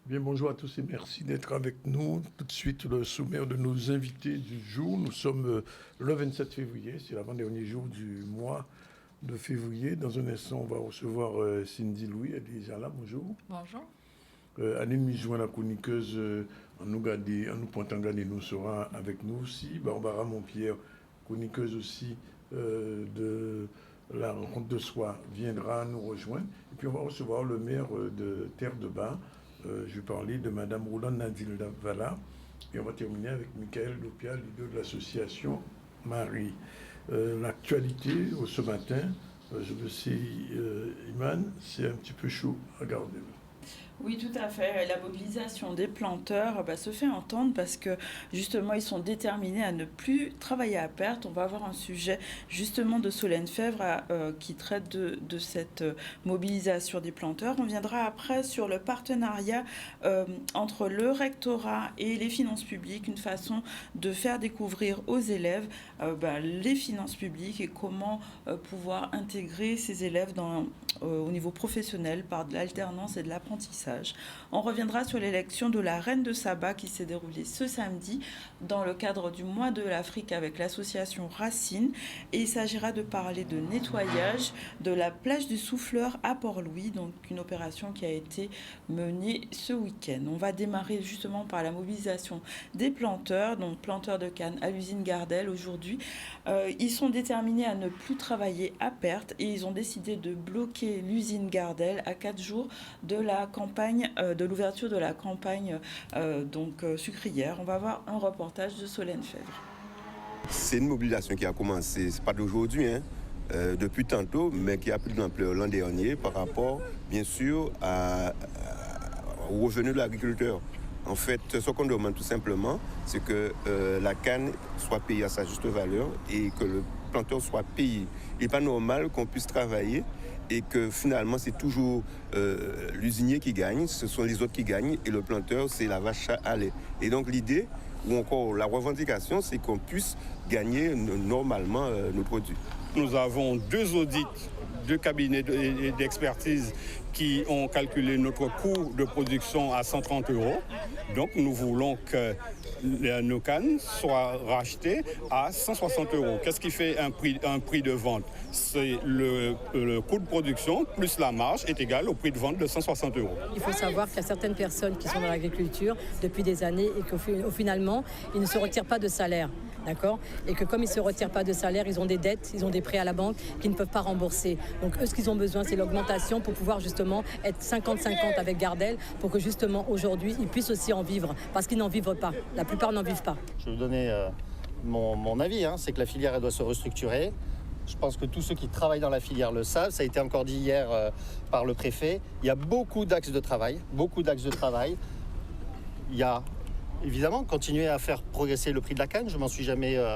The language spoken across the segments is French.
Bien, bonjour à tous et merci d'être avec nous. Tout de suite, le sommaire de nos invités du jour. Nous sommes le 27 février, c'est l'avant-dernier jour du mois de février. Dans un instant, on va recevoir Cindy Louis, elle est déjà là, bonjour. Bonjour. Anine Mijouen, la chroniqueuse en nous pointant gagner, nous sera avec nous aussi. Barbara Montpierre, chroniqueuse aussi de la rencontre de soi, viendra nous rejoindre. Et puis on va recevoir le maire de Terre de Bas. Je vais parler de Mme Roland Nadil Vala. Et on va terminer avec Michael Lopia, leader de l'association Marie. L'actualité ce matin, je veux sais, Iman, c'est un petit peu chaud à garder. Oui, tout à fait. La mobilisation des planteurs se fait entendre parce que justement, ils sont déterminés à ne plus travailler à perte. On va avoir un sujet justement de Solène Fèvre qui traite de cette mobilisation des planteurs. On viendra après sur le partenariat entre le rectorat et les finances publiques, une façon de faire découvrir aux élèves les finances publiques et comment pouvoir intégrer ces élèves au niveau professionnel par de l'alternance et de l'apprentissage. On reviendra sur l'élection de la reine de Saba qui s'est déroulée ce samedi dans le cadre du mois de l'Afrique avec l'association Racine. Et il s'agira de parler de nettoyage de la plage du Souffleur à Port-Louis, donc une opération qui a été menée ce week-end. On va démarrer justement par la mobilisation des planteurs, donc planteurs de canne à l'usine Gardel aujourd'hui. Ils sont déterminés à ne plus travailler à perte et ils ont décidé de bloquer l'usine Gardel à 4 jours de la campagne, de l'ouverture de la campagne sucrière. On va voir un reportage de Solène Fèvre. C'est une mobilisation qui a commencé, c'est pas d'aujourd'hui, depuis tantôt, mais qui a pris de l'ampleur l'an dernier par rapport, bien sûr, au revenu de l'agriculteur. En fait, ce qu'on demande tout simplement, c'est que la canne soit payée à sa juste valeur et que le planteur soit payé. Il n'est pas normal qu'on puisse travailler et que finalement c'est toujours l'usinier qui gagne, ce sont les autres qui gagnent et le planteur c'est la vache à lait. Et donc l'idée, ou encore la revendication, c'est qu'on puisse gagner normalement nos produits. Nous avons 2 audits, 2 cabinets d'expertise qui ont calculé notre coût de production à 130 €. Donc nous voulons que nos cannes soient rachetées à 160 €. Qu'est-ce qui fait un prix de vente? C'est le coût de production plus la marge est égal au prix de vente de 160 €. Il faut savoir qu'il y a certaines personnes qui sont dans l'agriculture depuis des années et qu'au finalement, ils ne se retirent pas de salaire. D'accord ? Et que comme ils ne se retirent pas de salaire, ils ont des dettes, ils ont des prêts à la banque qu'ils ne peuvent pas rembourser. Donc eux, ce qu'ils ont besoin, c'est l'augmentation pour pouvoir justement être 50-50 avec Gardel pour que justement aujourd'hui, ils puissent aussi en vivre. Parce qu'ils n'en vivent pas. La plupart n'en vivent pas. Je vais vous donner mon avis, c'est que la filière elle doit se restructurer. Je pense que tous ceux qui travaillent dans la filière le savent. Ça a été encore dit hier par le préfet. Il y a beaucoup d'axes de travail. Il y a évidemment continuer à faire progresser le prix de la canne. Je m'en suis jamais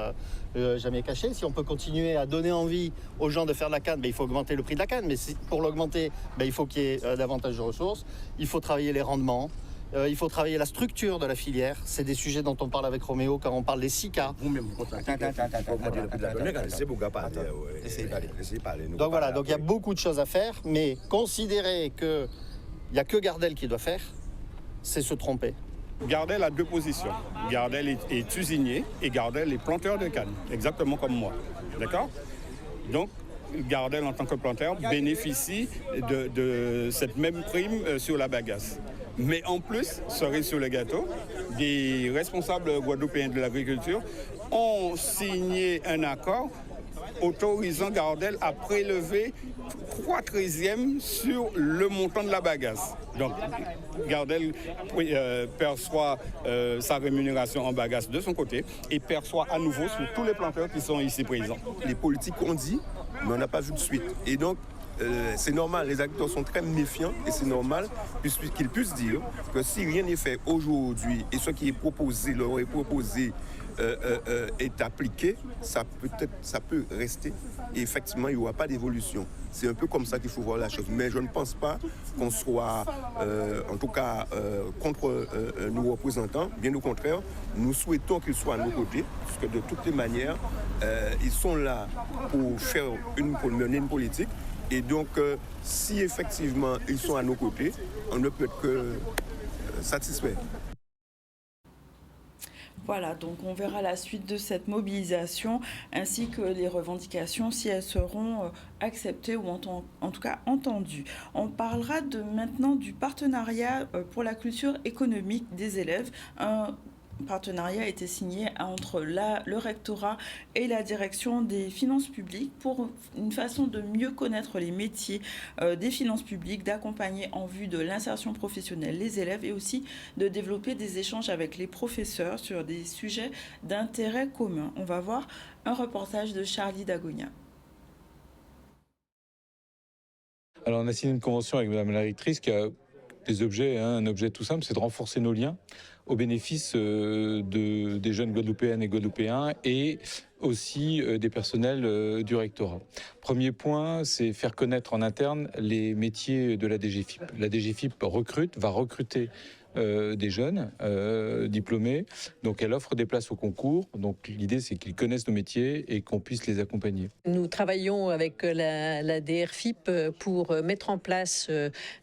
caché. Si on peut continuer à donner envie aux gens de faire de la canne, il faut augmenter le prix de la canne. Mais pour l'augmenter, il faut qu'il y ait davantage de ressources. Il faut travailler les rendements. Il faut travailler la structure de la filière. C'est des sujets dont on parle avec Roméo quand on parle des SICA. Donc voilà, donc il y a beaucoup de choses à faire, mais considérer qu'il n'y a que Gardel qui doit faire, c'est se tromper. Gardel a 2 positions. Gardel est usinier et Gardel est planteur de canne, exactement comme moi. D'accord ? Donc, Gardel, en tant que planteur, bénéficie de cette même prime sur la bagasse. Mais en plus, cerise sur le gâteau, des responsables guadeloupéens de l'agriculture ont signé un accord autorisant Gardel à prélever 3/13 sur le montant de la bagasse. Donc, Gardel perçoit sa rémunération en bagasse de son côté et perçoit à nouveau sur tous les planteurs qui sont ici présents. Les politiques ont dit, mais on n'a pas vu de suite. Et donc, c'est normal, les agriculteurs sont très méfiants et c'est normal qu'ils puissent dire que si rien n'est fait aujourd'hui et ce qui est proposé leur est proposé est appliqué, ça peut rester. Et effectivement, il n'y aura pas d'évolution. C'est un peu comme ça qu'il faut voir la chose. Mais je ne pense pas qu'on soit, en tout cas, contre nos représentants. Bien au contraire, nous souhaitons qu'ils soient à nos côtés, parce que de toutes les manières, ils sont là pour mener une politique. Et donc, si effectivement ils sont à nos côtés, on ne peut être que satisfait. Voilà, donc on verra la suite de cette mobilisation ainsi que les revendications si elles seront acceptées ou en tout cas entendues. On parlera maintenant du partenariat pour la culture économique des élèves. Un partenariat a été signé entre le rectorat et la direction des finances publiques pour une façon de mieux connaître les métiers des finances publiques, d'accompagner en vue de l'insertion professionnelle les élèves et aussi de développer des échanges avec les professeurs sur des sujets d'intérêt commun. On va voir un reportage de Charlie Dagonia. Alors on a signé une convention avec Madame la rectrice qui a des objets, un objet tout simple, c'est de renforcer nos liens au bénéfice des jeunes Guadeloupéennes et Guadeloupéens et aussi des personnels du rectorat. Premier point, c'est faire connaître en interne les métiers de la DGFiP. La DGFiP va recruter des jeunes diplômés, donc elle offre des places au concours. Donc l'idée, c'est qu'ils connaissent nos métiers et qu'on puisse les accompagner. Nous travaillons avec la DRFiP pour mettre en place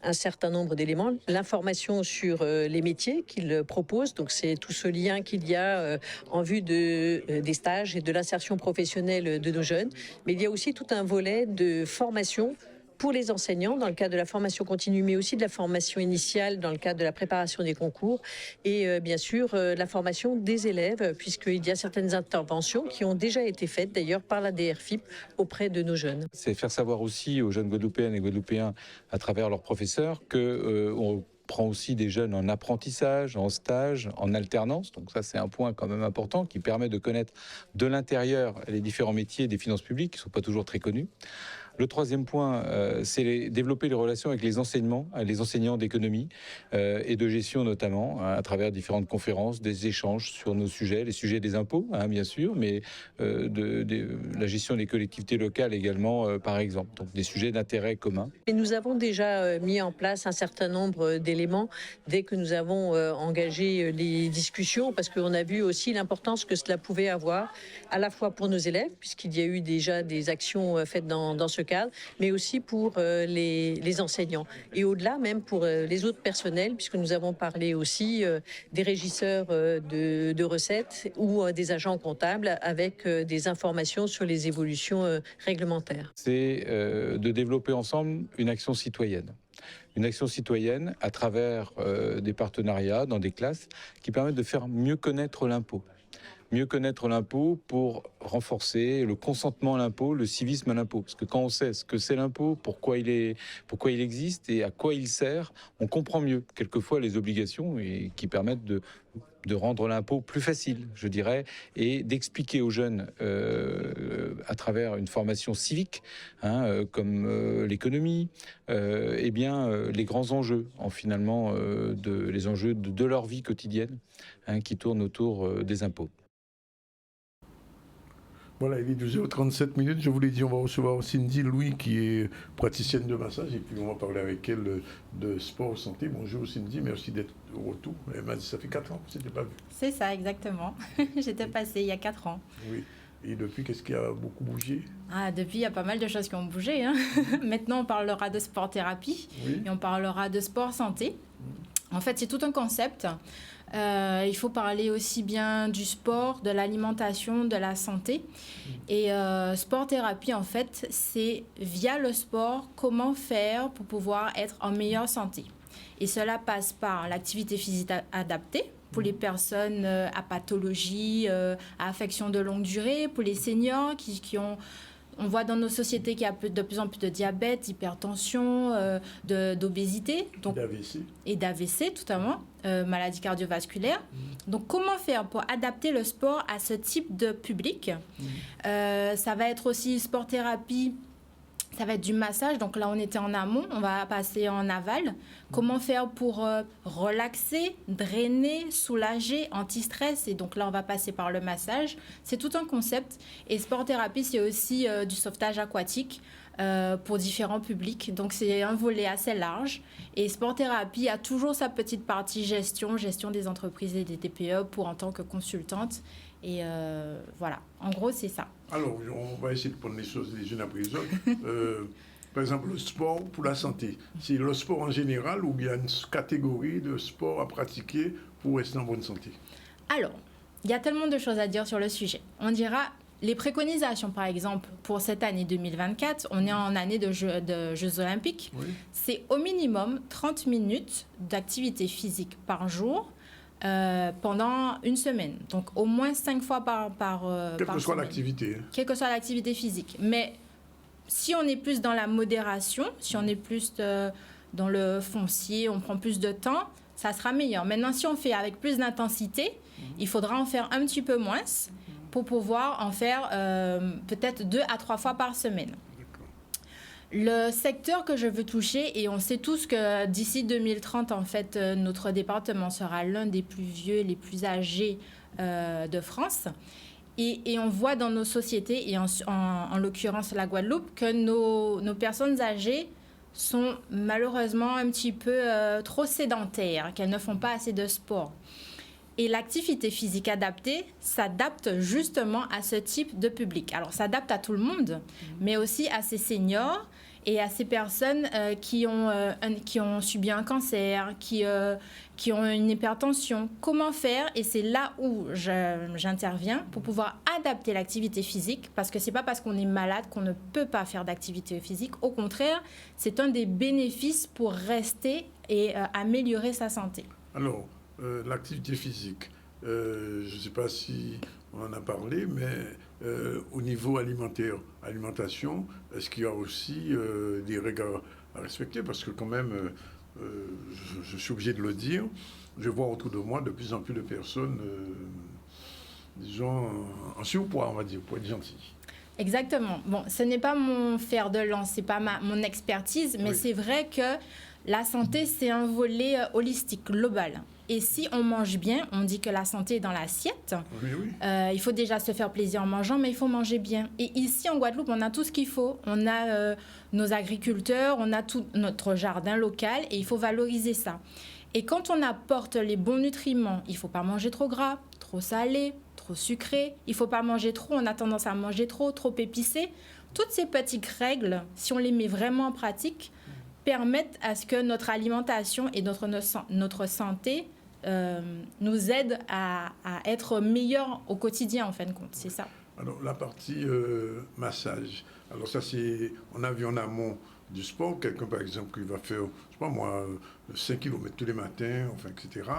un certain nombre d'éléments. L'information sur les métiers qu'ils proposent, donc c'est tout ce lien qu'il y a en vue des stages et de l'insertion professionnelle de nos jeunes. Mais il y a aussi tout un volet de formation pour les enseignants dans le cadre de la formation continue, mais aussi de la formation initiale dans le cadre de la préparation des concours et bien sûr la formation des élèves, puisqu'il y a certaines interventions qui ont déjà été faites d'ailleurs par la DRFiP auprès de nos jeunes. C'est faire savoir aussi aux jeunes Guadeloupéennes et Guadeloupéens à travers leurs professeurs qu'on prend aussi des jeunes en apprentissage, en stage, en alternance. Donc ça, c'est un point quand même important qui permet de connaître de l'intérieur les différents métiers des finances publiques qui ne sont pas toujours très connus. Le troisième point, c'est développer les relations avec les enseignants d'économie et de gestion notamment, à travers différentes conférences, des échanges sur nos sujets, les sujets des impôts, bien sûr, mais de la gestion des collectivités locales également, par exemple. Donc des sujets d'intérêt commun. Et nous avons déjà mis en place un certain nombre d'éléments dès que nous avons engagé les discussions, parce qu'on a vu aussi l'importance que cela pouvait avoir, à la fois pour nos élèves, puisqu'il y a eu déjà des actions faites dans ce cadre, mais aussi pour les enseignants. Et au-delà, même pour les autres personnels, puisque nous avons parlé aussi des régisseurs de recettes ou des agents comptables avec des informations sur les évolutions réglementaires. C'est de développer ensemble une action citoyenne. Une action citoyenne à travers des partenariats dans des classes qui permettent de faire mieux connaître l'impôt. Mieux connaître l'impôt pour renforcer le consentement à l'impôt, le civisme à l'impôt. Parce que quand on sait ce que c'est l'impôt, pourquoi il existe et à quoi il sert, on comprend mieux quelquefois les obligations et qui permettent de rendre l'impôt plus facile, je dirais, et d'expliquer aux jeunes à travers une formation civique, comme l'économie, les grands enjeux, finalement, les enjeux de leur vie quotidienne, qui tournent autour des impôts. Voilà, il est 12h37. Je vous l'ai dit, on va recevoir Cindy Louis, qui est praticienne de massage, et puis on va parler avec elle de sport santé. Bonjour Cindy, merci d'être au retour. Elle m'a dit ça fait 4 ans que je ne t'ai pas vu. C'est ça, exactement. J'étais passée il y a 4 ans. Oui. Et depuis, qu'est-ce qui a beaucoup bougé ? Depuis, il y a pas mal de choses qui ont bougé. Maintenant, on parlera de sport-thérapie et on parlera de sport-santé. En fait, c'est tout un concept. Il faut parler aussi bien du sport, de l'alimentation, de la santé. Et sport-thérapie, en fait, c'est via le sport, comment faire pour pouvoir être en meilleure santé. Et cela passe par l'activité physique adaptée pour les personnes à pathologie, à affection de longue durée, pour les seniors qui ont... On voit dans nos sociétés qu'il y a de plus en plus de diabète, d'hypertension, d'obésité. Et d'AVC, totalement, maladies cardiovasculaires. Donc, comment faire pour adapter le sport à ce type de public ? Ça va être aussi sport-thérapie ça va être du massage. Donc là, on était en amont, on va passer en aval. Comment faire pour relaxer, drainer, soulager, anti-stress. Et donc là, on va passer par le massage. C'est tout un concept. Et sport-thérapie, c'est aussi du sauvetage aquatique pour différents publics. Donc c'est un volet assez large. Et sport-thérapie a toujours sa petite partie gestion des entreprises et des TPE en tant que consultante. Et voilà, en gros, c'est ça. Alors, on va essayer de prendre les choses les unes après les autres. Par exemple, le sport pour la santé. C'est le sport en général ou bien une catégorie de sport à pratiquer pour rester en bonne santé? Alors, il y a tellement de choses à dire sur le sujet. On dira les préconisations, par exemple, pour cette année 2024, on est en année de Jeux olympiques. Oui. C'est au minimum 30 minutes d'activité physique par jour pendant une semaine. Donc, au moins 5 fois par Quelle que soit semaine. l'activité. Quelle que soit l'activité physique. Mais si on est plus dans la modération, si on est plus dans le foncier, on prend plus de temps, ça sera meilleur. Maintenant, si on fait avec plus d'intensité, il faudra en faire un petit peu moins pour pouvoir en faire peut-être 2 à 3 fois par semaine. Le secteur que je veux toucher, et on sait tous que d'ici 2030, en fait, notre département sera l'un des plus vieux, les plus âgés de France. Et on voit dans nos sociétés, et en l'occurrence la Guadeloupe, que nos personnes âgées sont malheureusement un petit peu trop sédentaires, qu'elles ne font pas assez de sport. Et l'activité physique adaptée s'adapte justement à ce type de public. Alors, ça s'adapte à tout le monde, mais aussi à ces seniors et à ces personnes qui ont subi un cancer, qui ont une hypertension. Comment faire? Et c'est là où j'interviens pour pouvoir adapter l'activité physique, parce que ce n'est pas parce qu'on est malade qu'on ne peut pas faire d'activité physique. Au contraire, c'est un des bénéfices pour rester et améliorer sa santé. Alors, l'activité physique, je ne sais pas si on en a parlé, mais au niveau alimentation, est-ce qu'il y a aussi des règles à respecter? Parce que quand même, je suis obligé de le dire, je vois autour de moi de plus en plus de personnes, disons, en surpoids, on va dire, pour être gentil. Exactement. Bon, ce n'est pas mon fer de lance, ce n'est pas mon expertise, mais c'est vrai que la santé, c'est un volet holistique, global. Et si on mange bien, on dit que la santé est dans l'assiette. Oui, oui. Il faut déjà se faire plaisir en mangeant, mais il faut manger bien. Et ici, en Guadeloupe, on a tout ce qu'il faut. On a nos agriculteurs, on a tout notre jardin local et il faut valoriser ça. Et quand on apporte les bons nutriments, il ne faut pas manger trop gras, trop salé, trop sucré. Il ne faut pas manger trop, on a tendance à manger trop épicé. Toutes ces petites règles, si on les met vraiment en pratique, permettent à ce que notre alimentation et notre santé nous aident à être meilleurs au quotidien, en fin de compte. C'est ça. Alors, la partie massage. Alors, ça, c'est... On a vu en amont du sport, quelqu'un, par exemple, qui va faire, je sais pas moi, 5 km tous les matins, enfin, etc.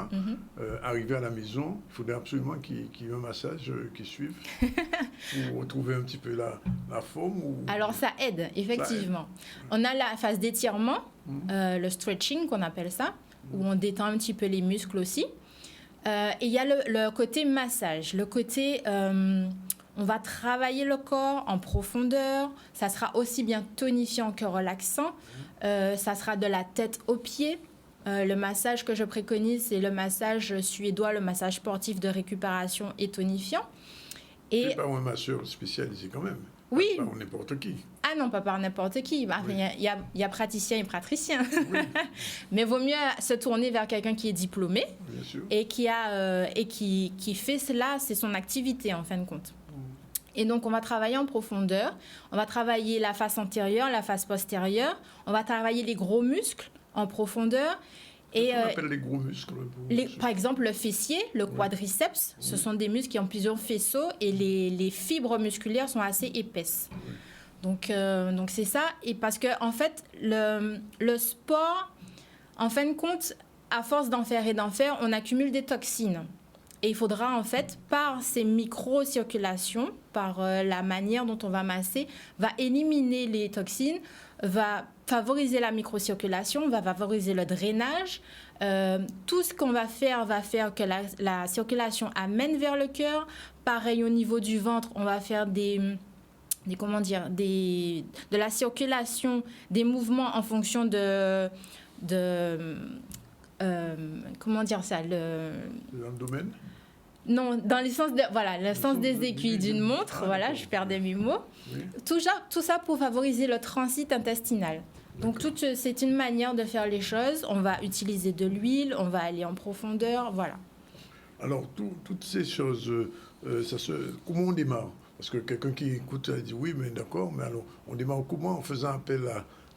Arriver à la maison, il faudrait absolument qu'il y ait un massage qui suive pour retrouver un petit peu la forme. Alors, ça aide, effectivement. On a la phase d'étirement, le stretching, qu'on appelle ça, où on détend un petit peu les muscles aussi. Et il y a le côté massage, le côté... on va travailler le corps en profondeur. Ça sera aussi bien tonifiant que relaxant. Ça sera de la tête aux pieds. Le massage que je préconise, c'est le massage suédois, le massage sportif de récupération et tonifiant. C'est pas un masseur spécialisé quand même. Oui. Pas par n'importe qui. Ah non, pas par n'importe qui. Il y a praticien et praticien. Oui. Mais vaut mieux se tourner vers quelqu'un qui est diplômé. Bien sûr. Et qui fait cela, c'est son activité en fin de compte. Et donc, on va travailler en profondeur. On va travailler la face antérieure, la face postérieure. On va travailler les gros muscles en profondeur. Qu'est-ce qu'on appelle les gros muscles? Par exemple, le fessier, le quadriceps, ce sont des muscles qui ont plusieurs faisceaux et les fibres musculaires sont assez épaisses. Donc c'est ça. Et parce que, en fait, le sport, en fin de compte, à force d'en faire, on accumule des toxines. Et il faudra, en fait, par ces micro-circulations, par la manière dont on va masser, va éliminer les toxines, va favoriser la microcirculation, va favoriser le drainage. Tout ce qu'on va faire que la circulation amène vers le cœur. Pareil au niveau du ventre, on va faire des de la circulation des mouvements en fonction comment dire ça, Dans le domaine? non, dans le sens le sens des aiguilles d'une montre, je perdais mes mots. Oui. Tout ça pour favoriser le transit intestinal. Donc c'est une manière de faire les choses. On va utiliser de l'huile, on va aller en profondeur, voilà. Alors, toutes ces choses, comment on démarre? Parce que quelqu'un qui écoute dit oui, mais d'accord, mais alors on démarre comment? En faisant appel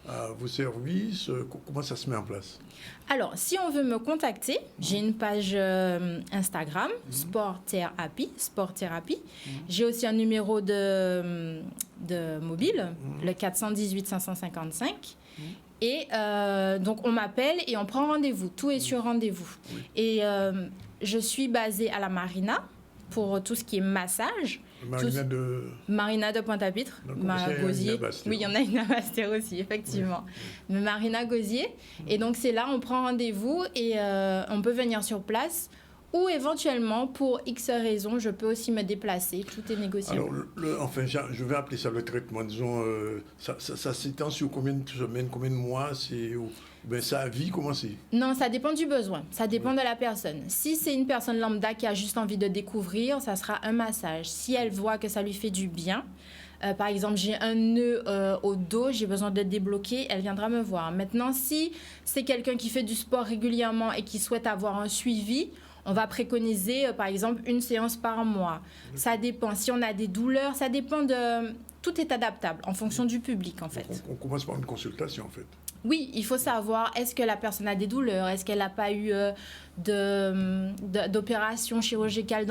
à vos services? Comment ça se met en place? Alors, si on veut me contacter, j'ai une page Instagram, Sport Thérapie. J'ai aussi un numéro de mobile, le 418 555. Et donc, on m'appelle et on prend rendez-vous. Tout est sur rendez-vous. Oui. Et je suis basée à la Marina pour tout ce qui est massage. Marina de Pointe-à-Pitre, Gosier. Oui, il y en a une à Bastia aussi, effectivement. Oui. Mais Marina Gosier. Et donc, c'est là, on prend rendez-vous et on peut venir sur place. Ou éventuellement, pour X raisons, je peux aussi me déplacer. Tout est négociable. Alors, je vais appeler ça le traitement. Disons, ça s'étend sur combien de semaines, combien de mois? Ça a vie, comment c'est? Non, ça dépend du besoin. Ça dépend de la personne. Si c'est une personne lambda qui a juste envie de découvrir, ça sera un massage. Si elle voit que ça lui fait du bien, par exemple, j'ai un nœud au dos, j'ai besoin de débloquer, elle viendra me voir. Maintenant, si c'est quelqu'un qui fait du sport régulièrement et qui souhaite avoir un suivi, on va préconiser, par exemple, une séance par mois. Ça dépend. Si on a des douleurs, ça dépend de... Tout est adaptable en fonction du public, en fait. On commence par une consultation, en fait. Oui, il faut savoir, est-ce que la personne a des douleurs? Est-ce qu'elle n'a pas eu d'opération chirurgicale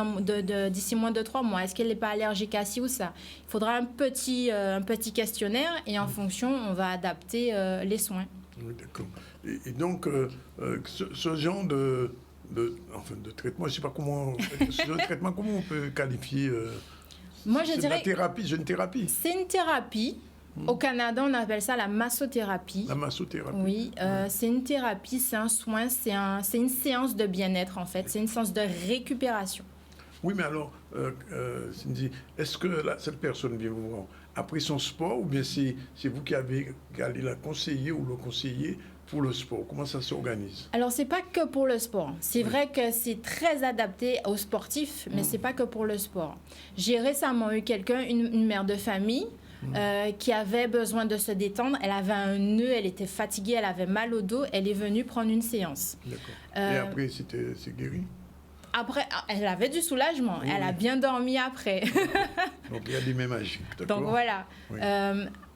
d'ici moins de 3 mois? Est-ce qu'elle n'est pas allergique à ci ou ça? Il faudra un petit questionnaire et en fonction, on va adapter les soins. Oui, d'accord. Et donc, ce genre de traitement, je ne sais pas comment... ce genre de traitement, comment on peut qualifier Moi, je dirais... C'est une thérapie. C'est une thérapie. Au Canada, on appelle ça la massothérapie. La massothérapie. Oui, c'est une thérapie, c'est un soin, c'est une séance de bien-être, en fait. C'est une séance de récupération. Oui, mais alors, Cindy, est-ce que cette personne vient vous voir après son sport ou bien c'est vous qui allez la conseiller ou le conseiller pour le sport? Comment ça s'organise? Alors, c'est pas que pour le sport. C'est vrai que c'est très adapté aux sportifs, mais c'est pas que pour le sport. J'ai récemment eu quelqu'un, une mère de famille, qui avait besoin de se détendre. Elle avait un nœud, elle était fatiguée, elle avait mal au dos. Elle est venue prendre une séance. D'accord. Et après, c'est guéri? Après, elle avait du soulagement. Oui, elle a bien dormi après. Donc, il y a des mains magiques. Donc, voilà. Oui.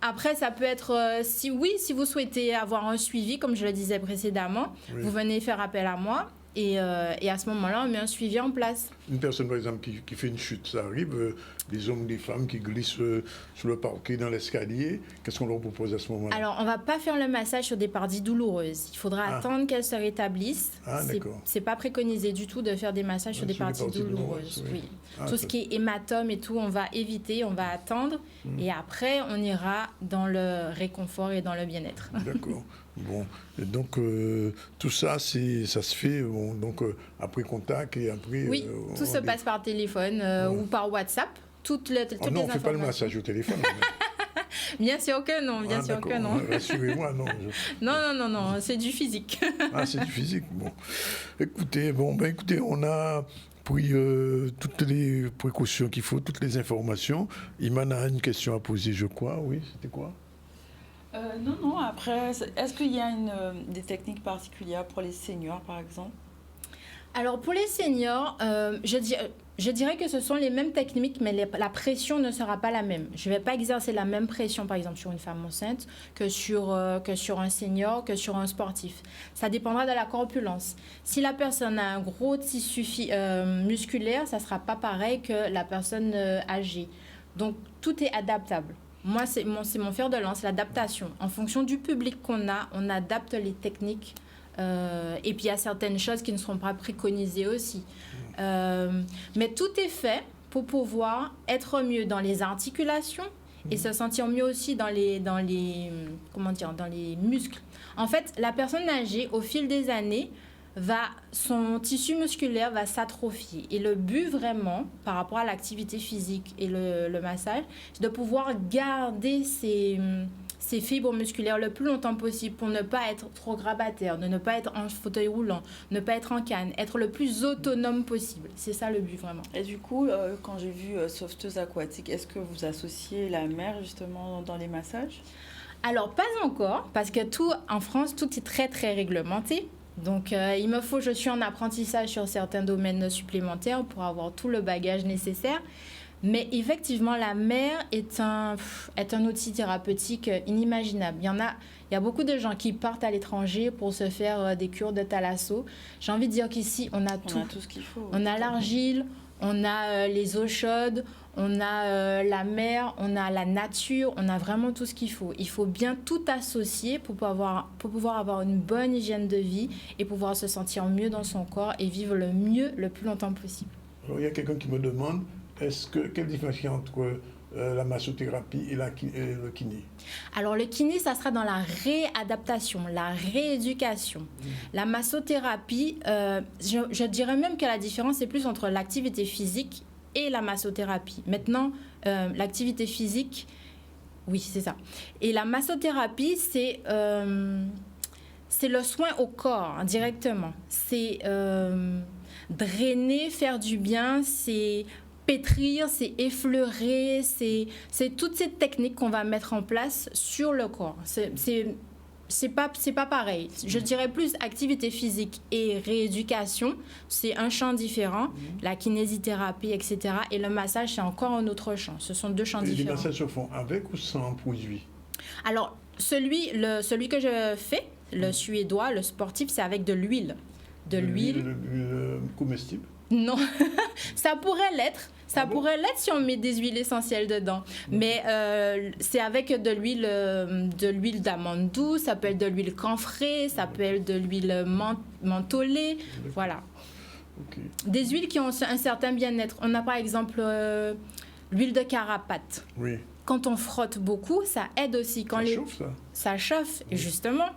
Après, ça peut être... si vous souhaitez avoir un suivi, comme je le disais précédemment, vous venez faire appel à moi. Et à ce moment-là, on met un suivi en place. Une personne, par exemple, qui fait une chute, ça arrive, des hommes, des femmes qui glissent sur le parquet, dans l'escalier. Qu'est-ce qu'on leur propose à ce moment-là? Alors, on ne va pas faire le massage sur des parties douloureuses. Il faudra attendre qu'elles se rétablissent. C'est pas préconisé du tout de faire des massages sur des parties douloureuses. Oui. Tout ce qui est hématome et tout, on va éviter, on va attendre. Et après, on ira dans le réconfort et dans le bien-être. D'accord. Bon, et donc tout ça, ça se fait après contact et après... Oui, tout se passe par téléphone ou par WhatsApp. Toutes les on ne fait pas le massage au téléphone. Bien sûr que non, bien sûr que non. Rassurez-moi, non. Non, c'est du physique. C'est du physique, bon. Écoutez, on a pris toutes les précautions qu'il faut, toutes les informations. Iman a une question à poser, je crois. Oui, c'était quoi? Non, après, est-ce qu'il y a des techniques particulières pour les seniors, par exemple? Alors, pour les seniors, je dirais que ce sont les mêmes techniques, mais la pression ne sera pas la même. Je ne vais pas exercer la même pression, par exemple, sur une femme enceinte que sur un senior, que sur un sportif. Ça dépendra de la corpulence. Si la personne a un gros tissu musculaire, ça ne sera pas pareil que la personne âgée. Donc, tout est adaptable. Moi, c'est mon fer de lance, l'adaptation. En fonction du public qu'on a, on adapte les techniques. Et puis, il y a certaines choses qui ne seront pas préconisées aussi. Mais tout est fait pour pouvoir être mieux dans les articulations et se sentir mieux aussi dans les muscles. En fait, la personne âgée, au fil des années, son tissu musculaire va s'atrophier. Et le but vraiment, par rapport à l'activité physique et le massage, c'est de pouvoir garder ces fibres musculaires le plus longtemps possible pour ne pas être trop grabataire, de ne pas être en fauteuil roulant, ne pas être en canne, être le plus autonome possible. C'est ça le but vraiment. Et du coup, quand j'ai vu sauveteuse aquatique, est-ce que vous associez la mer justement dans les massages ? Alors, pas encore, parce que en France, tout est très, très réglementé. Donc, je suis en apprentissage sur certains domaines supplémentaires pour avoir tout le bagage nécessaire. Mais effectivement, la mer est un outil thérapeutique inimaginable. Il y a beaucoup de gens qui partent à l'étranger pour se faire des cures de thalasso. J'ai envie de dire qu'ici, on a tout. On a tout ce qu'il faut. On a l'argile, on a les eaux chaudes, on a la mer, on a la nature, on a vraiment tout ce qu'il faut. Il faut bien tout associer pour pouvoir avoir une bonne hygiène de vie et pouvoir se sentir mieux dans son corps et vivre le mieux le plus longtemps possible. Alors, il y a quelqu'un qui me demande, quelle différence il y a entre la massothérapie et le kiné ? Alors le kiné, ça sera dans la réadaptation, la rééducation. La massothérapie, je dirais même que la différence est plus entre l'activité physique et la massothérapie. Maintenant, l'activité physique, oui, c'est ça. Et la massothérapie, c'est le soin au corps, hein, directement. C'est drainer, faire du bien, c'est pétrir, c'est effleurer, c'est toutes ces techniques qu'on va mettre en place sur le corps. C'est pas pareil. Je dirais plus activité physique et rééducation, c'est un champ différent. La kinésithérapie, etc. Et le massage, c'est encore un autre champ. Ce sont deux champs différents. Les massages se font avec ou sans produit ? Alors, celui que je fais, le suédois, le sportif, c'est avec de l'huile. De l'huile comestible ? Non, ça pourrait l'être. Ça pourrait l'être si on met des huiles essentielles dedans. Mais c'est avec de l'huile d'amande douce, ça peut être de l'huile camphrée, ça peut être de l'huile mentholée. Voilà. Okay. Des huiles qui ont un certain bien-être. On a par exemple l'huile de carapate. Oui. Quand on frotte beaucoup, ça aide aussi. Ça chauffe, ça ? Ça chauffe, justement.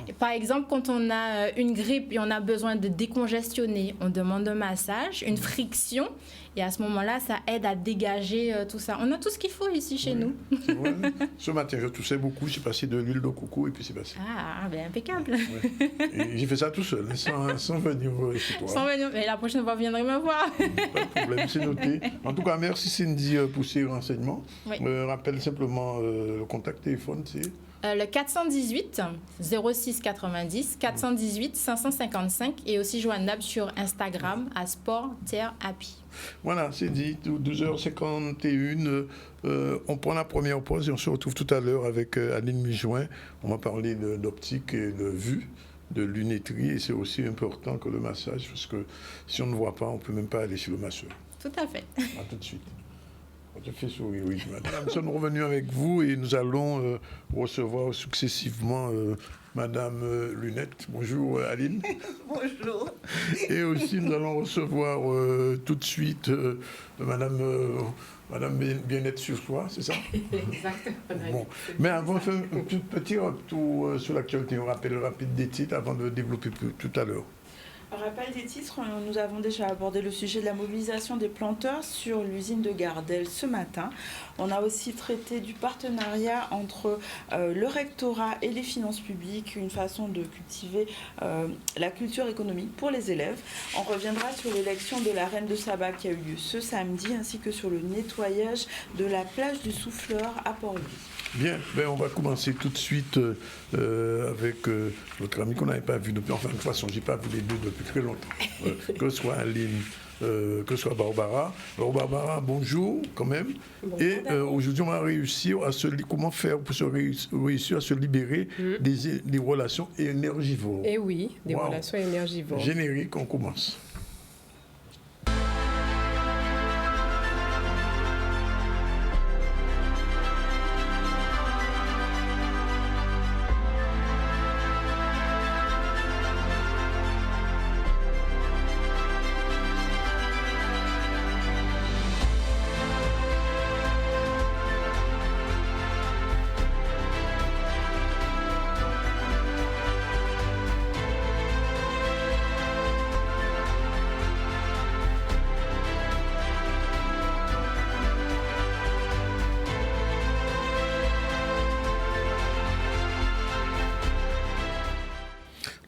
Et par exemple, quand on a une grippe et on a besoin de décongestionner, on demande un massage, une friction. Et à ce moment-là, ça aide à dégager tout ça. On a tout ce qu'il faut ici chez nous. Vrai. Ce matin, je toussais beaucoup. J'ai passé de l'huile de coco et puis c'est passé. Ah, bien impeccable. Ouais. Et j'ai fait ça tout seul, sans venir chez toi. Sans venir. Mais la prochaine fois, vous viendrez me voir. Pas de problème, c'est noté. En tout cas, merci Cindy pour ces renseignements. Oui. Rappelle simplement le contact téléphone, c'est le 418 06 90 418 555 et aussi joignable sur Instagram à Sport Terre Happy. Voilà, c'est dit, 12h51. On prend la première pause et on se retrouve tout à l'heure avec Aline Mijoin. On va parler d'optique et de vue, de lunetterie. Et c'est aussi important que le massage, parce que si on ne voit pas, on ne peut même pas aller chez le masseur. Tout à fait. À tout de suite. On te fait sourire, oui. Madame, nous sommes revenus avec vous et nous allons recevoir successivement Madame Lunette. Bonjour Aline. Bonjour. Et aussi nous allons recevoir tout de suite Madame Bien-être sur soi, c'est ça? Exactement. Bon. Mais avant de faire un petit retour sur l'actualité, un rappel rapide des titres avant de développer tout à l'heure. Rappel des titres, nous avons déjà abordé le sujet de la mobilisation des planteurs sur l'usine de Gardel ce matin. On a aussi traité du partenariat entre le rectorat et les finances publiques, une façon de cultiver la culture économique pour les élèves. On reviendra sur l'élection de la reine de Saba qui a eu lieu ce samedi, ainsi que sur le nettoyage de la plage du Souffleur à Port-Louis. Bien, ben on va commencer tout de suite avec notre ami qu'on n'avait pas vu depuis. Enfin, de toute façon, je n'ai pas vu les deux depuis très longtemps. Que ce soit Aline, que ce soit Barbara. Alors, Barbara, bonjour quand même. Bonjour, et aujourd'hui, on va réussir comment faire pour réussir à se libérer des relations énergivores. Eh oui, des relations énergivores. Générique, on commence.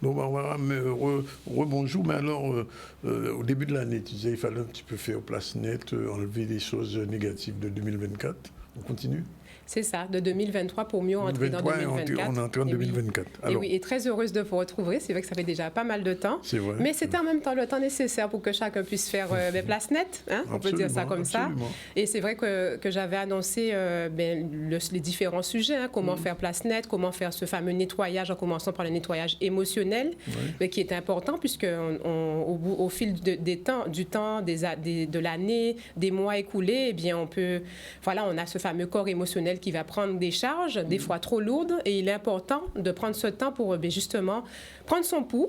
Donc, Barbara, rebonjour. Mais alors, au début de l'année, tu disais qu'il fallait un petit peu faire place nette, enlever les choses négatives de 2024. On continue? C'est ça, de 2023 pour mieux entrer dans 2024. On entre en 2024. Alors, et très heureuse de vous retrouver. C'est vrai que ça fait déjà pas mal de temps. C'est vrai. Mais c'était en même temps le temps nécessaire pour que chacun puisse faire place nette. Hein, on peut dire ça comme absolument. Ça. Et c'est vrai que j'avais annoncé les différents sujets. Hein, comment faire place nette, comment faire ce fameux nettoyage, en commençant par le nettoyage émotionnel, mais qui est important puisque au fil de l'année, des mois écoulés, eh bien, on a ce fameux corps émotionnel qui va prendre des charges, des fois trop lourdes, et il est important de prendre ce temps pour justement prendre son pouls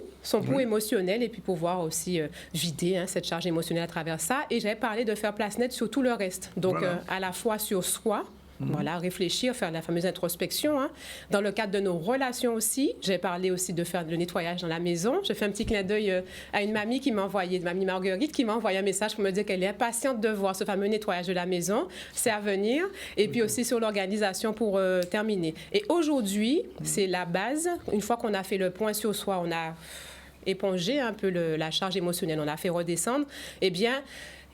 émotionnel, et puis pouvoir aussi vider cette charge émotionnelle à travers ça. Et j'avais parlé de faire place nette sur tout le reste. Donc, à la fois sur soi, voilà, réfléchir, faire la fameuse introspection. Hein. Dans le cadre de nos relations aussi, j'ai parlé aussi de faire le nettoyage dans la maison. Je fais un petit clin d'œil à une mamie mamie Marguerite, qui m'a envoyé un message pour me dire qu'elle est impatiente de voir ce fameux nettoyage de la maison. C'est à venir. Et puis aussi sur l'organisation pour terminer. Et aujourd'hui, c'est la base. Une fois qu'on a fait le point sur soi, on a épongé un peu la charge émotionnelle, on a fait redescendre, eh bien,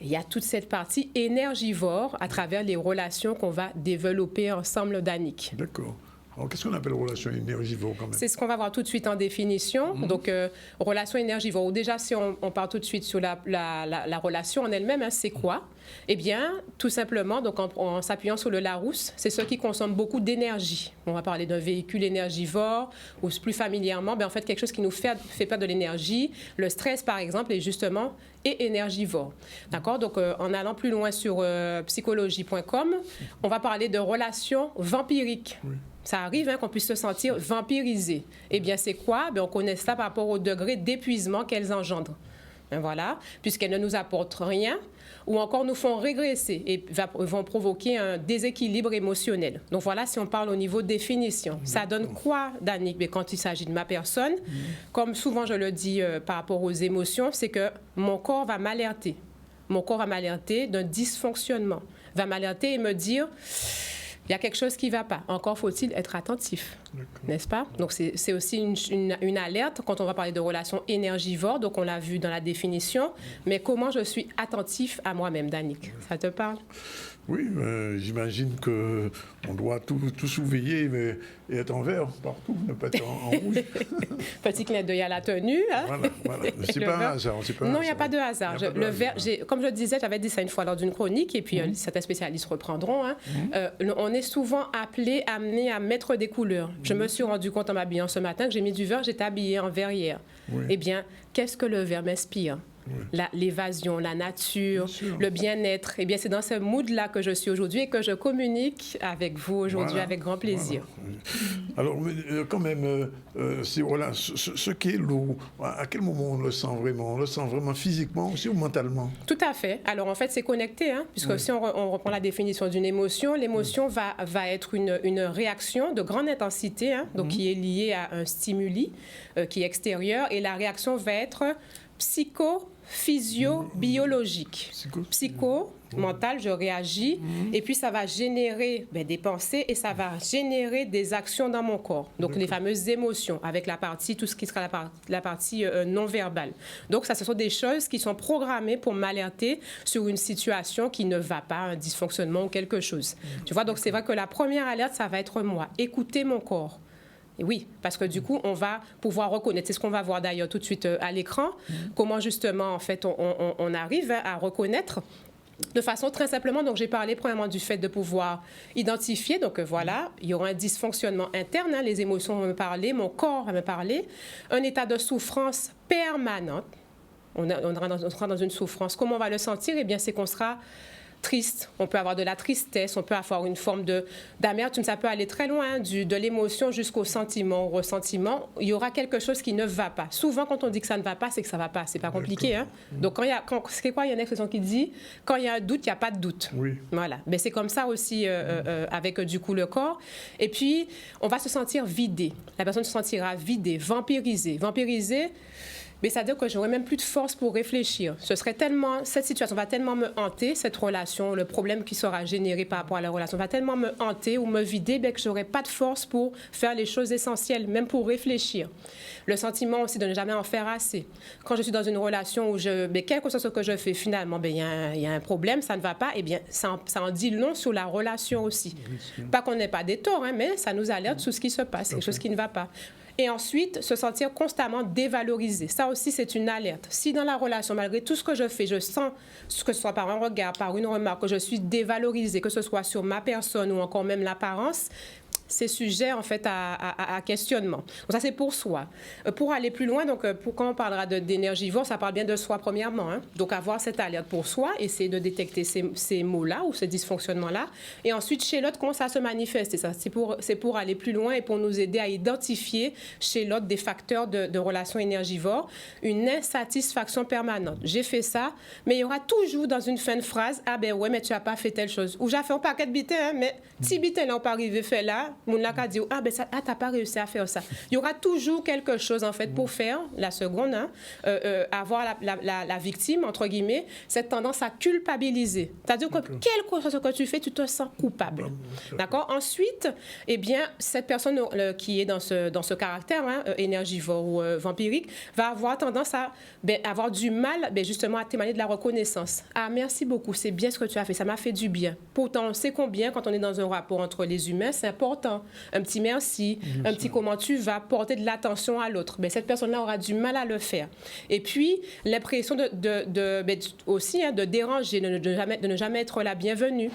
il y a toute cette partie énergivore à travers les relations qu'on va développer ensemble, Danick. D'accord. Alors, qu'est-ce qu'on appelle relation énergivore quand même? C'est ce qu'on va voir tout de suite en définition. Donc, relation énergivore. Déjà, si on part tout de suite sur la relation en elle-même, hein, c'est quoi? Eh bien, tout simplement, donc en s'appuyant sur le Larousse, c'est ce qui consomme beaucoup d'énergie. On va parler d'un véhicule énergivore, ou plus familièrement, en fait, quelque chose qui nous fait perdre de l'énergie. Le stress, par exemple, est justement énergivore. D'accord? Donc, en allant plus loin sur psychologie.com, on va parler de relations vampiriques. Oui. Ça arrive qu'on puisse se sentir vampirisé. Eh bien, c'est quoi? On connaît ça par rapport au degré d'épuisement qu'elles engendrent. Voilà, puisqu'elles ne nous apportent rien ou encore nous font régresser et vont provoquer un déséquilibre émotionnel. Donc voilà, si on parle au niveau définition. Ça donne quoi, Danick? Quand il s'agit de ma personne, comme souvent je le dis par rapport aux émotions, c'est que mon corps va m'alerter. Mon corps va m'alerter d'un dysfonctionnement, va m'alerter et me dire... Il y a quelque chose qui ne va pas. Encore faut-il être attentif, n'est-ce pas? Donc, c'est aussi une alerte quand on va parler de relations énergivores. Donc, on l'a vu dans la définition. Mais comment je suis attentif à moi-même, Danick? Ça te parle? Oui, j'imagine qu'on doit tout surveiller et être en vert partout, ne pas être en rouge. Petit clin d'œil à la tenue. Hein? Voilà. C'est pas un hasard. Non, il n'y a pas de hasard. Le vert, comme je le disais, j'avais dit ça une fois lors d'une chronique, et puis certains spécialistes reprendront. Hein. On est souvent amené à mettre des couleurs. Je me suis rendu compte en m'habillant ce matin que j'ai mis du vert, j'étais habillée en vert hier. Eh bien, qu'est-ce que le vert m'inspire? L'évasion, la nature, le bien-être. Eh bien, c'est dans ce mood-là que je suis aujourd'hui et que je communique avec vous aujourd'hui avec grand plaisir. Alors, quand même, ce qu'est l'eau, à quel moment on le sent vraiment? On le sent vraiment physiquement aussi ou mentalement? Tout à fait. Alors, en fait, c'est connecté, hein, puisque si on reprend la définition d'une émotion, l'émotion va être une réaction de grande intensité, hein, donc qui est liée à un stimuli qui est extérieur, et la réaction va être psycho-physio-biologique. Mental, je réagis, et puis ça va générer des pensées et ça va générer des actions dans mon corps. Donc les fameuses émotions avec tout ce qui sera la partie non verbale. Donc ça, ce sont des choses qui sont programmées pour m'alerter sur une situation qui ne va pas, un dysfonctionnement ou quelque chose. Tu vois, donc c'est vrai que la première alerte, ça va être moi. Écouter mon corps. Et oui, parce que du coup, on va pouvoir reconnaître, c'est ce qu'on va voir d'ailleurs tout de suite à l'écran, comment justement, en fait, on arrive à reconnaître de façon très simplement. Donc, j'ai parlé premièrement du fait de pouvoir identifier. Donc, voilà, il y aura un dysfonctionnement interne, hein, les émotions vont me parler, mon corps va me parler, un état de souffrance permanente. On sera dans une souffrance. Comment on va le sentir? Eh bien, c'est qu'on sera triste, on peut avoir de la tristesse, on peut avoir une forme d'amertume, ça peut aller très loin, de l'émotion jusqu'au sentiment, au ressentiment. Il y aura quelque chose qui ne va pas. Souvent, quand on dit que ça ne va pas, c'est que ça ne va pas. C'est pas compliqué. Hein? Donc, il y a une expression qui dit, quand il y a un doute, il n'y a pas de doute. Oui. Voilà. Mais c'est comme ça aussi avec, du coup, le corps. Et puis, on va se sentir vidé. La personne se sentira vidée, vampirisée. Vampirisée, Mais c'est-à-dire que j'aurais même plus de force pour réfléchir. Cette situation va tellement me hanter, cette relation, le problème qui sera généré par rapport à la relation va tellement me hanter ou me vider que je n'aurai pas de force pour faire les choses essentielles, même pour réfléchir. Le sentiment aussi de ne jamais en faire assez. Quand je suis dans une relation où quel que soit ce que je fais, finalement, il y a un problème, ça ne va pas, ça en dit long sur la relation aussi. Pas qu'on n'ait pas des torts, mais ça nous alerte sur ce qui se passe, quelque chose qui ne va pas. Et ensuite, se sentir constamment dévalorisé. Ça aussi, c'est une alerte. Si dans la relation, malgré tout ce que je fais, je sens, que ce soit par un regard, par une remarque, que je suis dévalorisée, que ce soit sur ma personne ou encore même l'apparence, c'est sujet en fait à questionnement. Donc ça c'est pour soi. Pour aller plus loin, donc quand on parlera d'énergivore, ça parle bien de soi premièrement. Donc avoir cette alerte pour soi, essayer de détecter ces mots-là ou ces dysfonctionnements-là. Et ensuite chez l'autre, comment ça se manifeste. Et ça c'est pour aller plus loin et pour nous aider à identifier chez l'autre des facteurs de relation énergivore, une insatisfaction permanente. J'ai fait ça, mais il y aura toujours dans une fin de phrase, ah ben ouais mais tu n'as pas fait telle chose. Ou j'ai fait un paquet de bitin, mais si bitin là on pas arrivé faire là. Mon l'a dit, t'as pas réussi à faire ça. Il y aura toujours quelque chose, en fait, pour faire, la seconde, avoir la victime, entre guillemets, cette tendance à culpabiliser. C'est-à-dire que quel que soit ce que tu fais, tu te sens coupable. D'accord? Ensuite, cette personne qui est dans ce caractère énergivore ou vampirique va avoir tendance à avoir du mal, justement, à témoigner de la reconnaissance. Ah, merci beaucoup, c'est bien ce que tu as fait, ça m'a fait du bien. Pourtant, on sait combien, quand on est dans un rapport entre les humains, c'est important. Un petit merci, un petit comment tu vas, porter de l'attention à l'autre. Cette personne-là aura du mal à le faire. Et puis, l'impression aussi de déranger, de ne jamais être la bienvenue.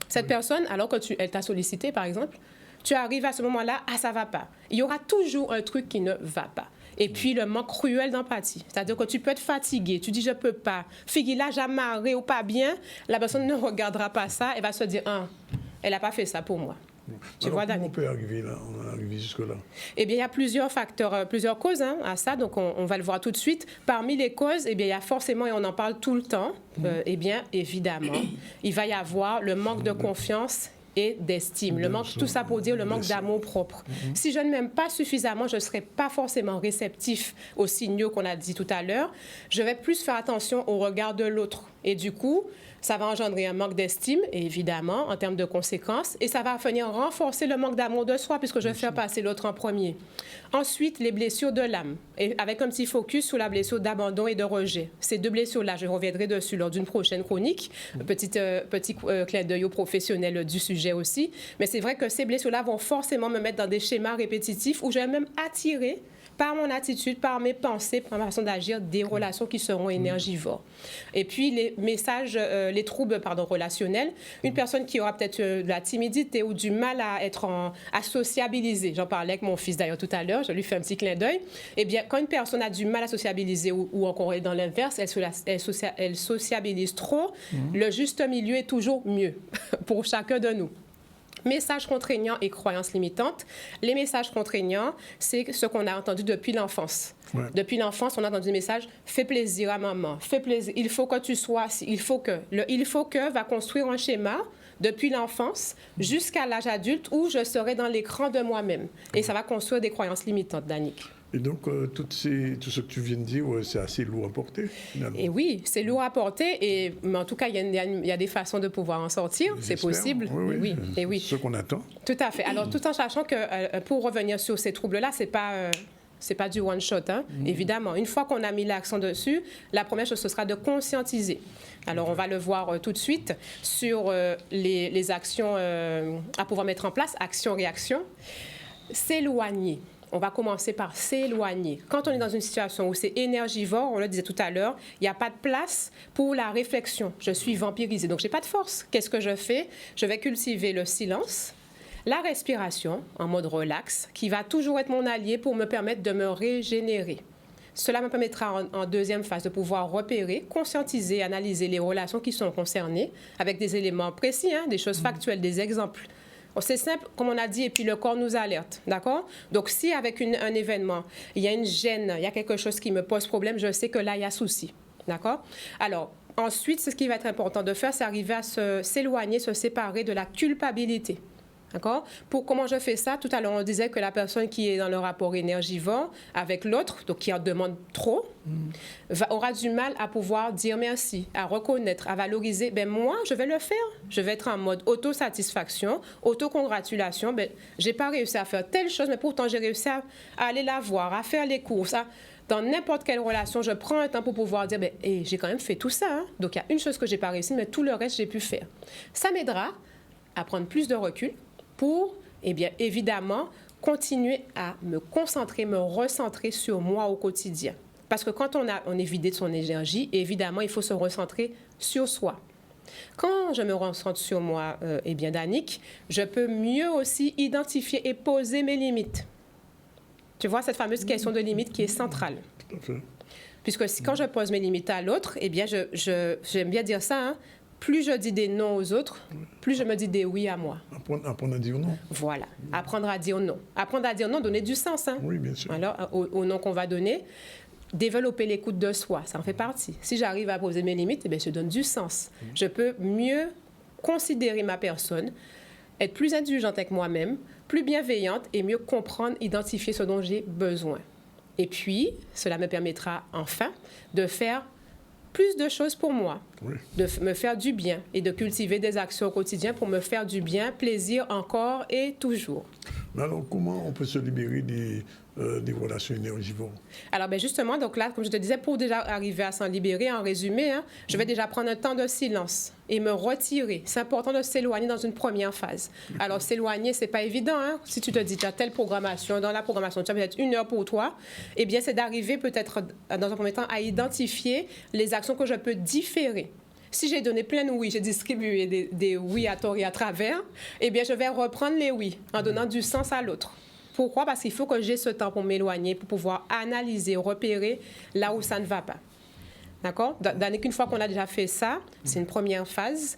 Cette personne, alors qu'elle t'a sollicité, par exemple, tu arrives à ce moment-là, ça ne va pas. Il y aura toujours un truc qui ne va pas. Et puis, le manque cruel d'empathie. C'est-à-dire que tu peux être fatigué, tu dis « je ne peux pas ». Figui là, j'ai marré ou pas bien, la personne ne regardera pas ça, elle va se dire « elle n'a pas fait ça pour moi ». Alors, comment on peut arriver là? On est arrivé jusque-là. Eh bien, il y a plusieurs facteurs, plusieurs causes à ça, donc on va le voir tout de suite. Parmi les causes, il y a forcément, et on en parle tout le temps, évidemment, il va y avoir le manque de confiance et d'estime. Tout ça pour dire le manque d'amour propre. Si je ne m'aime pas suffisamment, je ne serai pas forcément réceptif aux signaux qu'on a dit tout à l'heure. Je vais plus faire attention au regard de l'autre. Et du coup, ça va engendrer un manque d'estime, évidemment, en termes de conséquences, et ça va venir renforcer le manque d'amour de soi, puisque je vais faire passer l'autre en premier. Ensuite, les blessures de l'âme, et avec un petit focus sur la blessure d'abandon et de rejet. Ces deux blessures-là, je reviendrai dessus lors d'une prochaine chronique. Petit clin d'œil aux professionnels du sujet aussi. Mais c'est vrai que ces blessures-là vont forcément me mettre dans des schémas répétitifs où je vais même attirer par mon attitude, par mes pensées, par ma façon d'agir, des relations qui seront énergivores. Et puis, les troubles relationnels, une personne qui aura peut-être de la timidité ou du mal à sociabiliser, j'en parlais avec mon fils d'ailleurs tout à l'heure, je lui fais un petit clin d'œil, eh bien, quand une personne a du mal à sociabiliser ou encore dans l'inverse, elle sociabilise trop, le juste milieu est toujours mieux pour chacun de nous. Messages contraignants et croyances limitantes. Les messages contraignants, c'est ce qu'on a entendu depuis l'enfance. Ouais. Depuis l'enfance, on a entendu des messages « fais plaisir à maman »,« fais plaisir, il faut que tu sois »,« il faut que ». Le « il faut que » va construire un schéma depuis l'enfance jusqu'à l'âge adulte où je serai dans l'écran de moi-même. Et ça va construire des croyances limitantes, Danick. Et donc, tout ce que tu viens de dire, c'est assez lourd à porter, finalement. Et oui, c'est lourd à porter, mais en tout cas, il y a des façons de pouvoir en sortir, c'est possible. Oui. Et oui. C'est ce qu'on attend. Tout à fait. Alors, tout en sachant que, pour revenir sur ces troubles-là, c'est pas du one-shot, évidemment. Une fois qu'on a mis l'accent dessus, la première chose, ce sera de conscientiser. Alors, on va le voir tout de suite sur les actions à pouvoir mettre en place, action-réaction. S'éloigner. On va commencer par s'éloigner. Quand on est dans une situation où c'est énergivore, on le disait tout à l'heure, il n'y a pas de place pour la réflexion. Je suis vampirisée, donc je n'ai pas de force. Qu'est-ce que je fais? Je vais cultiver le silence, la respiration en mode relax, qui va toujours être mon allié pour me permettre de me régénérer. Cela me permettra en deuxième phase de pouvoir repérer, conscientiser, analyser les relations qui sont concernées avec des éléments précis, des choses factuelles, des exemples. C'est simple, comme on a dit, et puis le corps nous alerte, d'accord? Donc, si avec un événement, il y a une gêne, il y a quelque chose qui me pose problème, je sais que là, il y a souci, d'accord? Alors, ensuite, ce qui va être important de faire, c'est arriver à s'éloigner, se séparer de la culpabilité. D'accord? Pour comment je fais ça, tout à l'heure, on disait que la personne qui est dans le rapport énergivore avec l'autre, donc qui en demande trop, aura du mal à pouvoir dire merci, à reconnaître, à valoriser. Ben moi, je vais le faire. Je vais être en mode autosatisfaction, autocongratulation. Ben, j'ai pas réussi à faire telle chose, mais pourtant, j'ai réussi à aller la voir, à faire les courses. Dans n'importe quelle relation, je prends un temps pour pouvoir dire, ben, hey, j'ai quand même fait tout ça. Hein? Donc, il y a une chose que j'ai pas réussi, mais tout le reste, j'ai pu faire. Ça m'aidera à prendre plus de recul pour, eh bien, évidemment, continuer à me concentrer, me recentrer sur moi au quotidien. Parce que quand on est vidé de son énergie, évidemment, il faut se recentrer sur soi. Quand je me recentre sur moi, eh bien, Danick, je peux mieux aussi identifier et poser mes limites. Tu vois, cette fameuse question de limite qui est centrale. Tout à fait. Puisque quand je pose mes limites à l'autre, eh bien, j'aime bien dire ça, hein, plus je dis des non aux autres, plus je me dis des oui à moi. Apprendre à dire non. Voilà, apprendre à dire non. Apprendre à dire non, donner du sens. Hein. Oui, bien sûr. Alors, au nom qu'on va donner, développer l'écoute de soi, ça en fait partie. Si j'arrive à poser mes limites, eh bien, je donne du sens. Je peux mieux considérer ma personne, être plus indulgente avec moi-même, plus bienveillante et mieux comprendre, identifier ce dont j'ai besoin. Et puis, cela me permettra enfin de faire plus de choses pour moi, de me faire du bien et de cultiver des actions au quotidien pour me faire du bien, plaisir encore et toujours. Mais alors, comment on peut se libérer des relations énergivores? Alors, ben justement, donc là, comme je te disais, pour déjà arriver à s'en libérer, en résumé, hein, je vais déjà prendre un temps de silence et me retirer. C'est important de s'éloigner dans une première phase. Alors, s'éloigner, c'est pas évident. Hein? Si tu te dis, tu as telle programmation, dans la programmation, tu as peut-être 1 heure pour toi, eh bien, c'est d'arriver peut-être, dans un premier temps, à identifier les actions que je peux différer. Si j'ai donné plein de oui, j'ai distribué des oui à tort et à travers, eh bien, je vais reprendre les oui en donnant du sens à l'autre. Pourquoi? Parce qu'il faut que j'ai ce temps pour m'éloigner, pour pouvoir analyser, repérer là où ça ne va pas. D'accord? Une fois qu'on a déjà fait ça, c'est une première phase.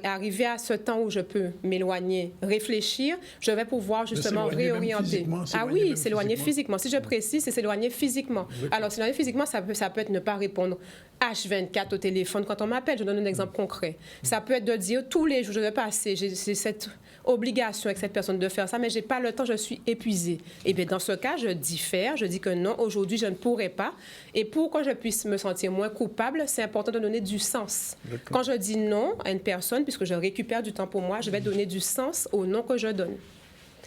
Arriver à ce temps où je peux m'éloigner, réfléchir, je vais pouvoir justement réorienter. Ah oui, s'éloigner physiquement. Si je précise, c'est s'éloigner physiquement. Alors, s'éloigner physiquement, ça peut être ne pas répondre H24 au téléphone quand on m'appelle. Je donne un exemple concret. Ça peut être de dire tous les jours, je vais passer, j'ai cette obligation avec cette personne de faire ça, mais je n'ai pas le temps, je suis épuisée. Et bien, dans ce cas, je diffère, je dis que non, aujourd'hui, je ne pourrai pas. Et pour que je puisse me sentir moins coupable, c'est important de donner du sens. Quand je dis non à une personne, puisque je récupère du temps pour moi, je vais donner du sens au non que je donne.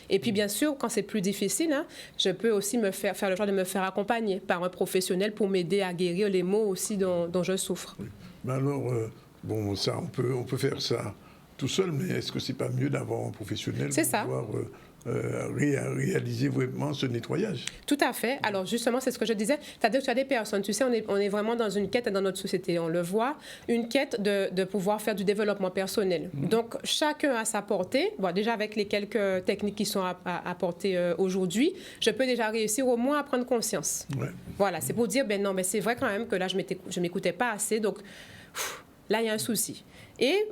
Et puis, bien sûr, quand c'est plus difficile, hein, je peux aussi faire le choix de me faire accompagner par un professionnel pour m'aider à guérir les maux aussi dont je souffre. Oui. Mais alors, bon, ça, on peut faire ça tout seul, mais est-ce que c'est pas mieux d'avoir un professionnel pour pouvoir réaliser vraiment ce nettoyage? Tout à fait. Alors justement, c'est ce que je disais. C'est-à-dire que tu as des personnes, tu sais, on est vraiment dans une quête dans notre société, on le voit, une quête de pouvoir faire du développement personnel. Donc chacun a sa portée. Bon, déjà avec les quelques techniques qui sont apportées aujourd'hui, je peux déjà réussir au moins à prendre conscience. Ouais. Voilà, c'est pour dire, ben non, mais c'est vrai quand même que là, je m'écoutais pas assez, donc là, il y a un souci. Et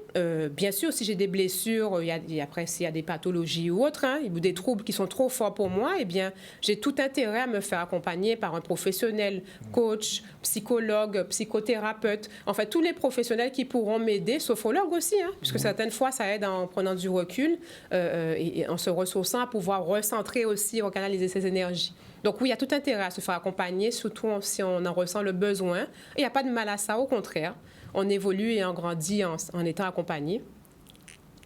bien sûr, si j'ai des blessures, après, s'il y a des pathologies ou autres, hein, ou des troubles qui sont trop forts pour moi, eh bien, j'ai tout intérêt à me faire accompagner par un professionnel, coach, psychologue, psychothérapeute, en fait, tous les professionnels qui pourront m'aider, sophrologue aussi, hein, puisque certaines fois, ça aide en prenant du recul et en se ressourçant à pouvoir recentrer aussi, recanaliser ses énergies. Donc oui, il y a tout intérêt à se faire accompagner, surtout si on en ressent le besoin. Il n'y a pas de mal à ça, au contraire. On évolue et on grandit en étant accompagné.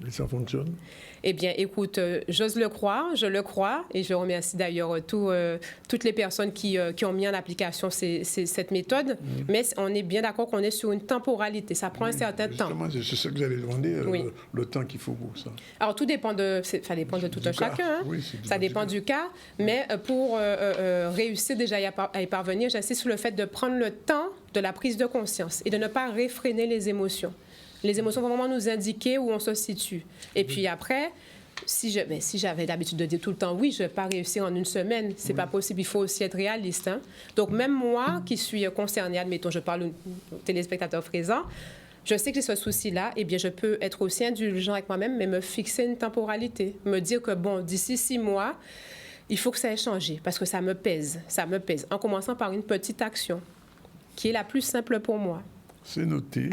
Et ça fonctionne? Eh bien, écoute, j'ose le croire, je le crois, et je remercie d'ailleurs toutes les personnes qui ont mis en application cette méthode. Mais on est bien d'accord qu'on est sur une temporalité. Ça prend un certain temps. C'est ce que j'allais demander, le temps qu'il faut pour ça. Alors, tout dépend ça dépend de tout un chacun. Hein. Oui, ça dépend du cas. Mais pour réussir déjà à y parvenir, j'insiste sur le fait de prendre le temps de la prise de conscience et de ne pas réfréner les émotions. Les émotions vont vraiment nous indiquer où on se situe. Et puis après, si j'avais l'habitude de dire tout le temps oui, je ne vais pas réussir en une semaine, c'est pas possible. Il faut aussi être réaliste. Hein? Donc même moi qui suis concernée, admettons, je parle aux téléspectateurs présents, je sais que j'ai ce souci-là, eh bien je peux être aussi indulgent avec moi-même, mais me fixer une temporalité, me dire que bon, d'ici 6 mois, il faut que ça ait changé parce que ça me pèse, en commençant par une petite action qui est la plus simple pour moi. C'est noté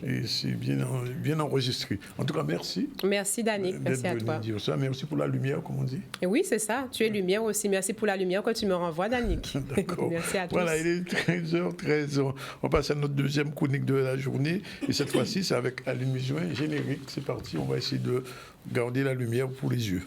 et c'est bien enregistré. En tout cas, merci. Merci, Danick. Merci à toi. Dire ça. Merci pour la lumière, comme on dit. Et oui, c'est ça. Tu es lumière aussi. Merci pour la lumière que tu me renvoies, Danick. D'accord. Merci à tous. Voilà, il est 13h13. On passe à notre deuxième chronique de la journée. Et cette fois-ci, c'est avec Aline Mijoin. Générique, c'est parti. On va essayer de garder la lumière pour les yeux.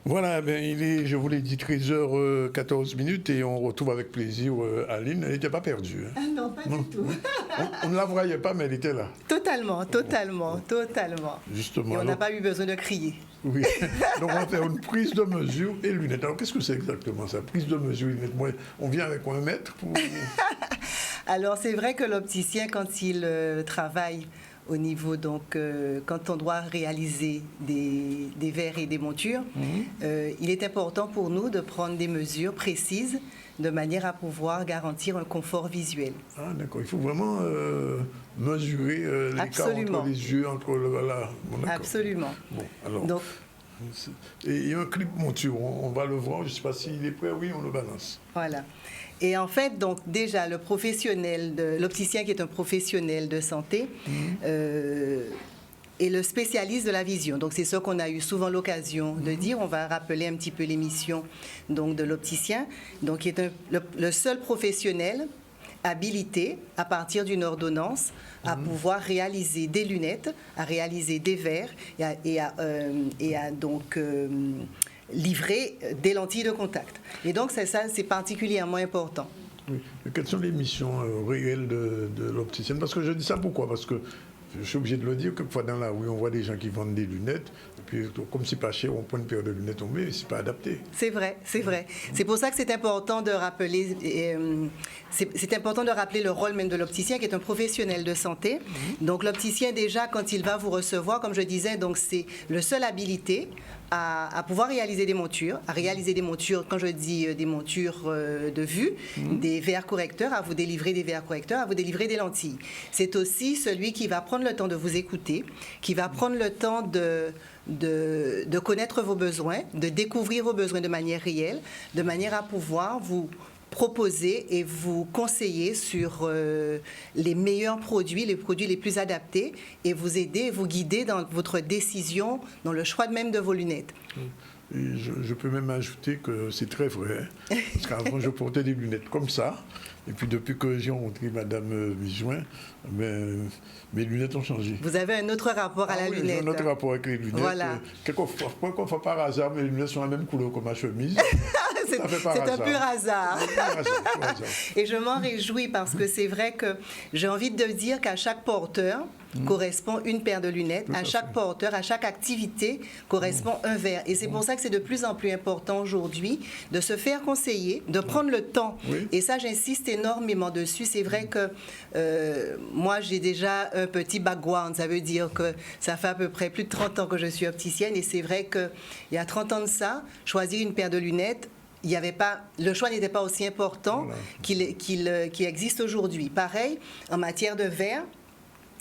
Voilà, ben, il est, je vous l'ai dit, 13h14 et on retrouve avec plaisir Aline. Elle n'était pas perdue. Ah non, pas du tout. On ne la voyait pas, mais elle était là. Totalement. Justement. Et on n'a pas eu besoin de crier. Oui. Donc on va faire une prise de mesure et lunettes. Alors qu'est-ce que c'est exactement ça? Prise de mesure et lunettes. Moi, on vient avec 1 mètre pour... Alors c'est vrai que l'opticien, quand il travaille au niveau, donc, quand on doit réaliser des verres et des montures, il est important pour nous de prendre des mesures précises de manière à pouvoir garantir un confort visuel. Ah d'accord, il faut vraiment mesurer l'écart entre les yeux, entre le... Voilà. Bon, absolument. Bon, alors, donc, et il y a un clip monture, on va le voir, je ne sais pas s'il est prêt, oui, on le balance. Voilà. Et en fait, donc déjà, l'opticien qui est un professionnel de santé est le spécialiste de la vision. Donc c'est ce qu'on a eu souvent l'occasion de dire. On va rappeler un petit peu les missions donc, de l'opticien, donc qui est le seul professionnel habilité, à partir d'une ordonnance, à pouvoir réaliser des lunettes, à réaliser des verres et à donc... livrer des lentilles de contact. Et donc, c'est particulièrement important. Oui. Et quelles sont les missions réelles de l'opticienne? Parce que je dis ça pourquoi? Parce que je suis obligé de le dire, quelquefois dans la rue, on voit des gens qui vendent des lunettes, et puis comme c'est pas cher, on prend une paire de lunettes, on met, c'est pas adapté. C'est vrai, c'est vrai. C'est pour ça que c'est important de rappeler, c'est important de rappeler le rôle même de l'opticien, qui est un professionnel de santé. Donc l'opticien, déjà, quand il va vous recevoir, comme je disais, donc c'est le seul habilité à pouvoir réaliser des montures, quand je dis des montures de vue, des verres correcteurs, à vous délivrer des verres correcteurs, à vous délivrer des lentilles. C'est aussi celui qui va prendre le temps de vous écouter, qui va prendre le temps de connaître vos besoins, de découvrir vos besoins de manière réelle, de manière à pouvoir vous proposer et vous conseiller sur les meilleurs produits, les produits les plus adaptés, et vous aider, vous guider dans votre décision, dans le choix même de vos lunettes. Et je peux même ajouter que c'est très vrai, hein, parce qu'avant je portais des lunettes comme ça, et puis depuis que j'ai rencontré Madame Mijoin, mes lunettes ont changé. Vous avez un autre rapport à la lunette. J'ai un autre rapport avec les lunettes. Voilà. Quelquefois, par hasard, mes lunettes sont la même couleur que ma chemise. C'est un pur hasard. Et je m'en réjouis parce que c'est vrai que j'ai envie de dire qu'à chaque porteur correspond une paire de lunettes, à chaque porteur, à chaque activité correspond un verre. Et c'est pour ça que c'est de plus en plus important aujourd'hui de se faire conseiller, de prendre le temps. Et ça, j'insiste énormément dessus. C'est vrai que moi, j'ai déjà un petit background. Ça veut dire que ça fait à peu près plus de 30 ans que je suis opticienne. Et c'est vrai qu'il y a 30 ans de ça, choisir une paire de lunettes, le choix n'était pas aussi important qu'il existe aujourd'hui. Pareil, en matière de verre,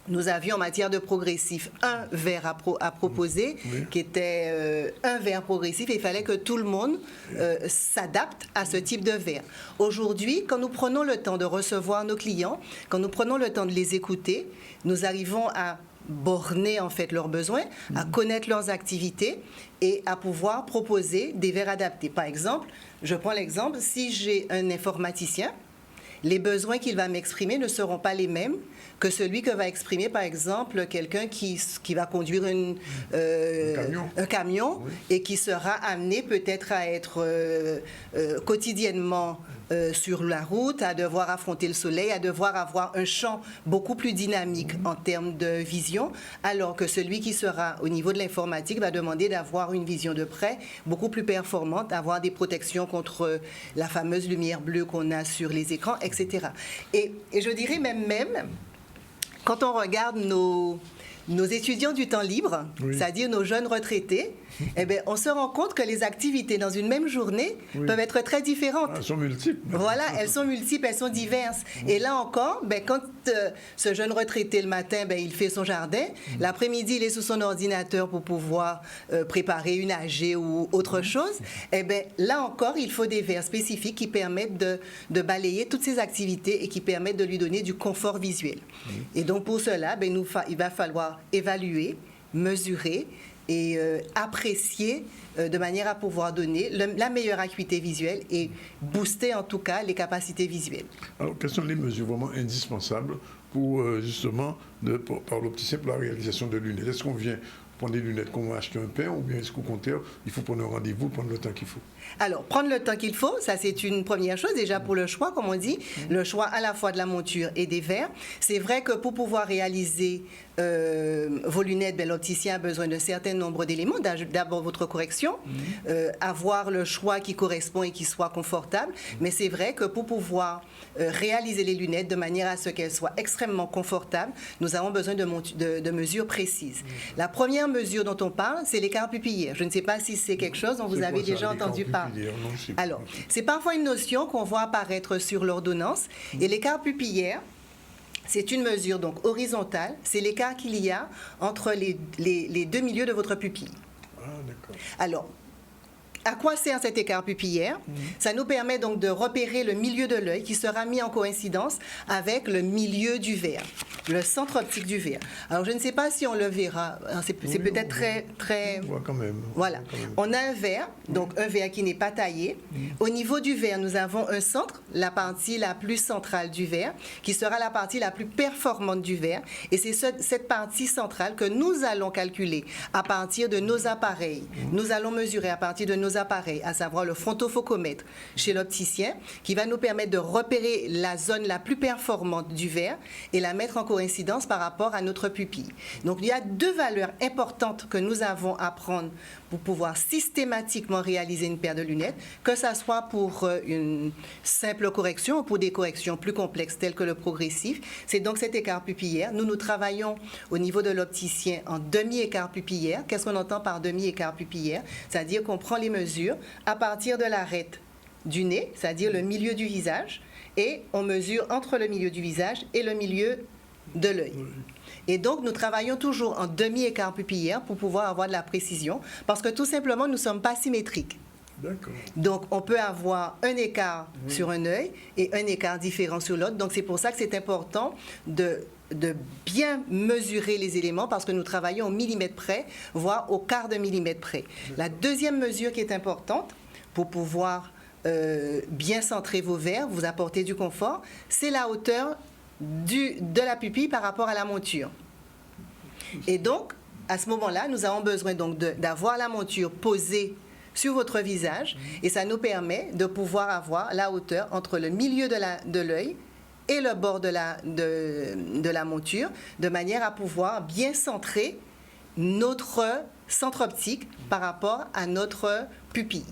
nous avions en matière de progressif un verre à proposer, qui était un verre progressif, et il fallait que tout le monde s'adapte à ce type de verre. Aujourd'hui, quand nous prenons le temps de recevoir nos clients, quand nous prenons le temps de les écouter, nous arrivons à borner en fait leurs besoins, à connaître leurs activités et à pouvoir proposer des verres adaptés. Par exemple, je prends l'exemple, si j'ai un informaticien, les besoins qu'il va m'exprimer ne seront pas les mêmes que celui que va exprimer, par exemple, quelqu'un qui va conduire un camion et qui sera amené peut-être à être quotidiennement sur la route, à devoir affronter le soleil, à devoir avoir un champ beaucoup plus dynamique en termes de vision, alors que celui qui sera au niveau de l'informatique va demander d'avoir une vision de près beaucoup plus performante, avoir des protections contre la fameuse lumière bleue qu'on a sur les écrans, etc. Et je dirais même quand on regarde nos étudiants du temps libre, c'est-à-dire nos jeunes retraités, eh bien, on se rend compte que les activités dans une même journée peuvent être très différentes. Elles sont multiples. Voilà, elles sont multiples, elles sont diverses. Et là encore, quand ce jeune retraité, le matin, il fait son jardin, l'après-midi, il est sous son ordinateur pour pouvoir préparer une AG ou autre chose, eh bien, là encore, il faut des verres spécifiques qui permettent de balayer toutes ces activités et qui permettent de lui donner du confort visuel. Et donc, pour cela, il va falloir évaluer, mesurer et apprécier de manière à pouvoir donner la meilleure acuité visuelle et booster en tout cas les capacités visuelles. Alors, quelles sont les mesures vraiment indispensables pour justement, par l'opticien, pour la réalisation de lunettes? Est-ce qu'on vient prendre des lunettes qu'on va acheter un pain ou bien est-ce qu'au contraire, il faut prendre un rendez-vous, prendre le temps qu'il faut? Alors, prendre le temps qu'il faut, ça c'est une première chose. Déjà pour le choix, comme on dit, le choix à la fois de la monture et des verres. C'est vrai que pour pouvoir réaliser vos lunettes, l'opticien a besoin d'un certain nombre d'éléments. D'abord votre correction, avoir le choix qui correspond et qui soit confortable. Mais c'est vrai que pour pouvoir réaliser les lunettes de manière à ce qu'elles soient extrêmement confortables, nous avons besoin de mesures précises. La première mesure dont on parle, c'est l'écart pupillaire. Je ne sais pas si c'est quelque chose dont vous avez déjà entendu parler. Alors, c'est parfois une notion qu'on voit apparaître sur l'ordonnance. Et l'écart pupillaire, c'est une mesure donc horizontale. C'est l'écart qu'il y a entre les deux milieux de votre pupille. Ah, d'accord. Alors, à quoi sert cet écart pupillaire? Ça nous permet donc de repérer le milieu de l'œil qui sera mis en coïncidence avec le milieu du verre, le centre optique du verre. Alors, je ne sais pas si on le verra. C'est peut-être très... On voit quand même. Voilà. On a un verre, donc un verre qui n'est pas taillé. Au niveau du verre, nous avons un centre, la partie la plus centrale du verre, qui sera la partie la plus performante du verre. Et c'est cette partie centrale que nous allons calculer à partir de nos appareils. Nous allons mesurer à partir de nos appareils, à savoir le frontofocomètre chez l'opticien, qui va nous permettre de repérer la zone la plus performante du verre et la mettre en coïncidence par rapport à notre pupille. Donc, il y a deux valeurs importantes que nous avons à prendre pour pouvoir systématiquement réaliser une paire de lunettes, que ça soit pour une simple correction ou pour des corrections plus complexes telles que le progressif. C'est donc cet écart pupillaire. Nous travaillons au niveau de l'opticien en demi-écart pupillaire. Qu'est-ce qu'on entend par demi-écart pupillaire? C'est-à-dire qu'on prend les mesures à partir de l'arête du nez, c'est-à-dire le milieu du visage, et on mesure entre le milieu du visage et le milieu de l'œil. Et donc, nous travaillons toujours en demi-écart pupillaire pour pouvoir avoir de la précision, parce que tout simplement, nous ne sommes pas symétriques. D'accord. Donc, on peut avoir un écart sur un œil et un écart différent sur l'autre. Donc, c'est pour ça que c'est important de bien mesurer les éléments parce que nous travaillons au millimètre près, voire au quart de millimètre près. La deuxième mesure qui est importante pour pouvoir bien centrer vos verres, vous apporter du confort, c'est la hauteur de la pupille par rapport à la monture. Et donc, à ce moment-là, nous avons besoin donc d'avoir la monture posée sur votre visage et ça nous permet de pouvoir avoir la hauteur entre le milieu de l'œil et le bord de la monture, de manière à pouvoir bien centrer notre centre optique par rapport à notre pupille.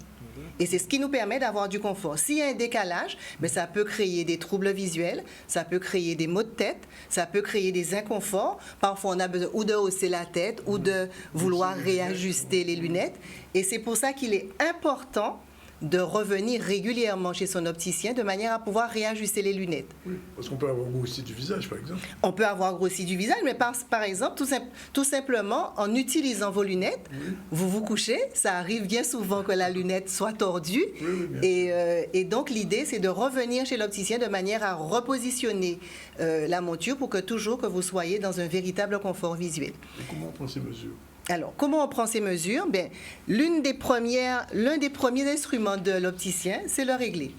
Et c'est ce qui nous permet d'avoir du confort. S'il y a un décalage, mais ça peut créer des troubles visuels, ça peut créer des maux de tête, ça peut créer des inconforts. Parfois, on a besoin ou de hausser la tête ou de vouloir réajuster les lunettes. Et c'est pour ça qu'il est important de revenir régulièrement chez son opticien de manière à pouvoir réajuster les lunettes. Oui, parce qu'on peut avoir grossi du visage, par exemple. On peut avoir grossi du visage, mais par exemple, tout simplement, en utilisant vos lunettes, vous vous couchez, ça arrive bien souvent que la lunette soit tordue, et donc l'idée, c'est de revenir chez l'opticien de manière à repositionner la monture pour que toujours que vous soyez dans un véritable confort visuel. Et comment on prend ces mesures? Alors, comment on prend ces mesures? Bien, l'un des premiers instruments de l'opticien, c'est le réglé.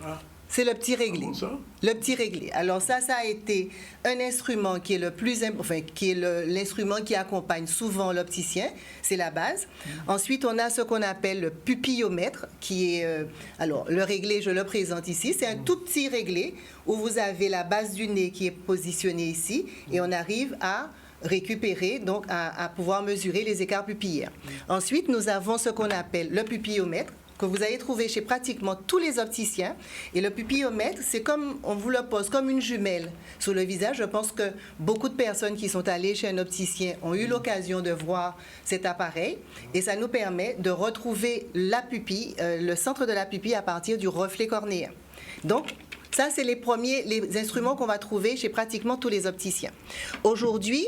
Ah. C'est le petit réglé. Comment ça? Le petit réglé. Alors ça a été un instrument qui est l'instrument qui accompagne souvent l'opticien. C'est la base. Ensuite, on a ce qu'on appelle le pupillomètre, qui est... alors, le réglé, je le présente ici. C'est un tout petit réglé où vous avez la base du nez qui est positionnée ici et on arrive à récupérer, donc à pouvoir mesurer les écarts pupillaires. Ensuite, nous avons ce qu'on appelle le pupillomètre, que vous allez trouver chez pratiquement tous les opticiens. Et le pupillomètre, c'est comme, on vous le pose comme une jumelle sur le visage. Je pense que beaucoup de personnes qui sont allées chez un opticien ont eu l'occasion de voir cet appareil. Et ça nous permet de retrouver la pupille, le centre de la pupille à partir du reflet cornéen. Donc, ça, c'est les instruments qu'on va trouver chez pratiquement tous les opticiens. Aujourd'hui,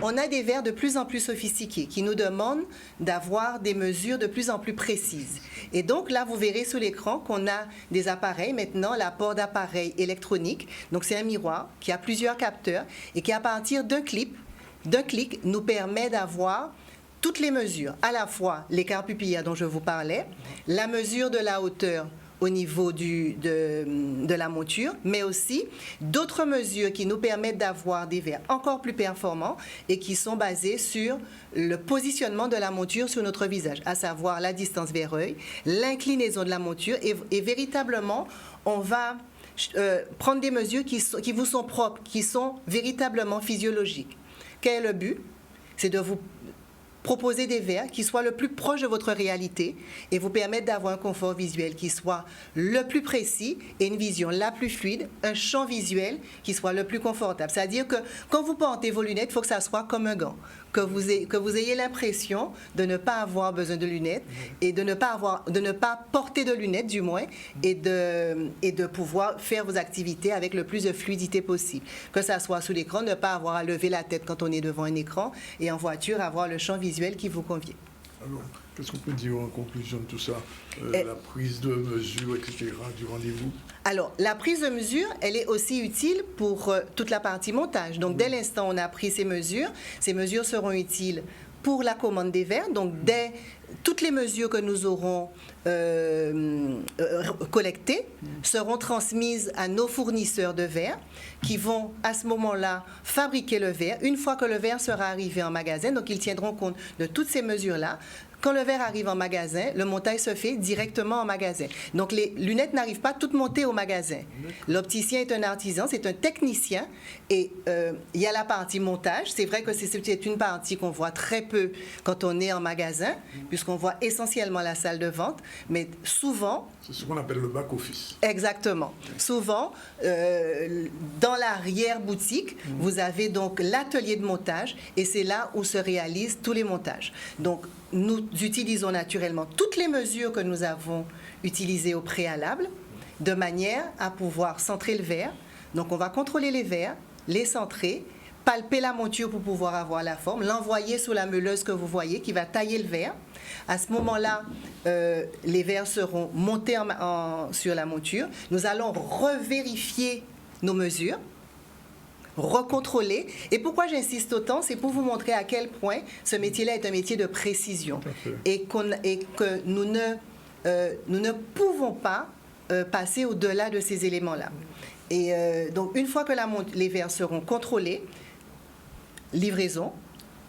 on a des verres de plus en plus sophistiqués qui nous demandent d'avoir des mesures de plus en plus précises. Et donc là, vous verrez sous l'écran qu'on a des appareils, maintenant l'apport d'appareils électroniques. Donc c'est un miroir qui a plusieurs capteurs et qui à partir d'un clic, nous permet d'avoir toutes les mesures, à la fois l'écart pupillaire dont je vous parlais, la mesure de la hauteur au niveau de la monture, mais aussi d'autres mesures qui nous permettent d'avoir des verres encore plus performants et qui sont basés sur le positionnement de la monture sur notre visage, à savoir la distance vers l'œil, l'inclinaison de la monture et véritablement, on va prendre des mesures qui vous sont propres, qui sont véritablement physiologiques. Quel est le but? C'est de vous proposer des verres qui soient le plus proche de votre réalité et vous permettre d'avoir un confort visuel qui soit le plus précis et une vision la plus fluide, un champ visuel qui soit le plus confortable. C'est-à-dire que quand vous portez vos lunettes, il faut que ça soit comme un gant, que vous ayez l'impression de ne pas avoir besoin de lunettes et de ne pas porter de lunettes du moins et de pouvoir faire vos activités avec le plus de fluidité possible. Que ça soit sous l'écran, ne pas avoir à lever la tête quand on est devant un écran et en voiture, avoir le champ visuel qui vous convient. Alors, qu'est-ce qu'on peut dire en conclusion de tout ça? La prise de mesure, etc., du rendez-vous? Alors, la prise de mesure, elle est aussi utile pour toute la partie montage. Donc, dès l'instant où on a pris ces mesures seront utiles pour la commande des verres. Donc, dès toutes les mesures que nous aurons collectées seront transmises à nos fournisseurs de verres qui vont à ce moment-là fabriquer le verre. Une fois que le verre sera arrivé en magasin, donc ils tiendront compte de toutes ces mesures-là. Quand le verre arrive en magasin, le montage se fait directement en magasin. Donc, les lunettes n'arrivent pas toutes montées au magasin. L'opticien est un artisan, c'est un technicien. Et il y a la partie montage. C'est vrai que c'est une partie qu'on voit très peu quand on est en magasin, puisqu'on voit essentiellement la salle de vente. Mais souvent... C'est ce qu'on appelle le back-office. Exactement. Souvent, dans l'arrière-boutique, vous avez donc l'atelier de montage et c'est là où se réalisent tous les montages. Donc, nous utilisons naturellement toutes les mesures que nous avons utilisées au préalable de manière à pouvoir centrer le verre. Donc, on va contrôler les verres, les centrer, palper la monture pour pouvoir avoir la forme, l'envoyer sous la meuleuse que vous voyez qui va tailler le verre. À ce moment-là, les verres seront montés sur la monture. Nous allons revérifier nos mesures, recontrôler. Et pourquoi j'insiste autant, c'est pour vous montrer à quel point ce métier-là est un métier de précision et que nous ne pouvons pas passer au-delà de ces éléments-là. Et donc, une fois que les verres seront contrôlés, livraison,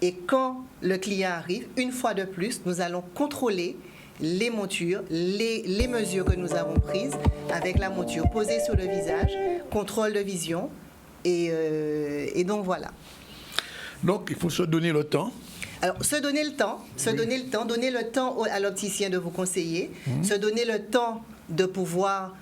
et quand le client arrive, une fois de plus, nous allons contrôler les montures, les mesures que nous avons prises avec la monture posée sur le visage, contrôle de vision, et donc voilà. Donc, il faut se donner le temps. Alors, donner le temps à l'opticien de vous conseiller, se donner le temps de pouvoir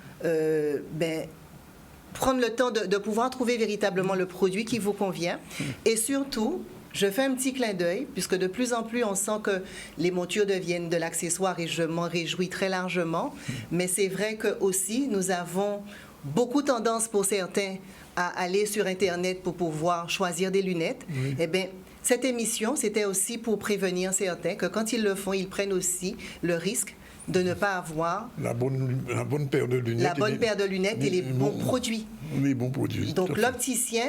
prendre le temps de pouvoir trouver véritablement le produit qui vous convient. Et surtout, je fais un petit clin d'œil, puisque de plus en plus, on sent que les montures deviennent de l'accessoire et je m'en réjouis très largement. Mais c'est vrai que aussi, nous avons beaucoup tendance pour certains à aller sur Internet pour pouvoir choisir des lunettes. Oui. Eh bien, cette émission, c'était aussi pour prévenir certains que quand ils le font, ils prennent aussi le risque de ne pas avoir la bonne paire de lunettes, et les bons produits. Les bons produits. Donc l'opticien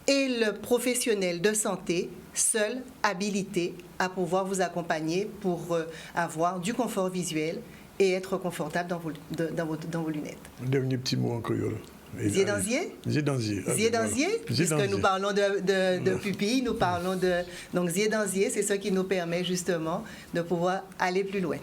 et le professionnel de santé, seul habilité à pouvoir vous accompagner pour avoir du confort visuel et être confortable dans vos lunettes. Un dernier petit mot en créole. Ziedanzier. Puisque nous parlons de pupille, nous parlons de... Donc Ziedanzier, c'est ce qui nous permet justement de pouvoir aller plus loin.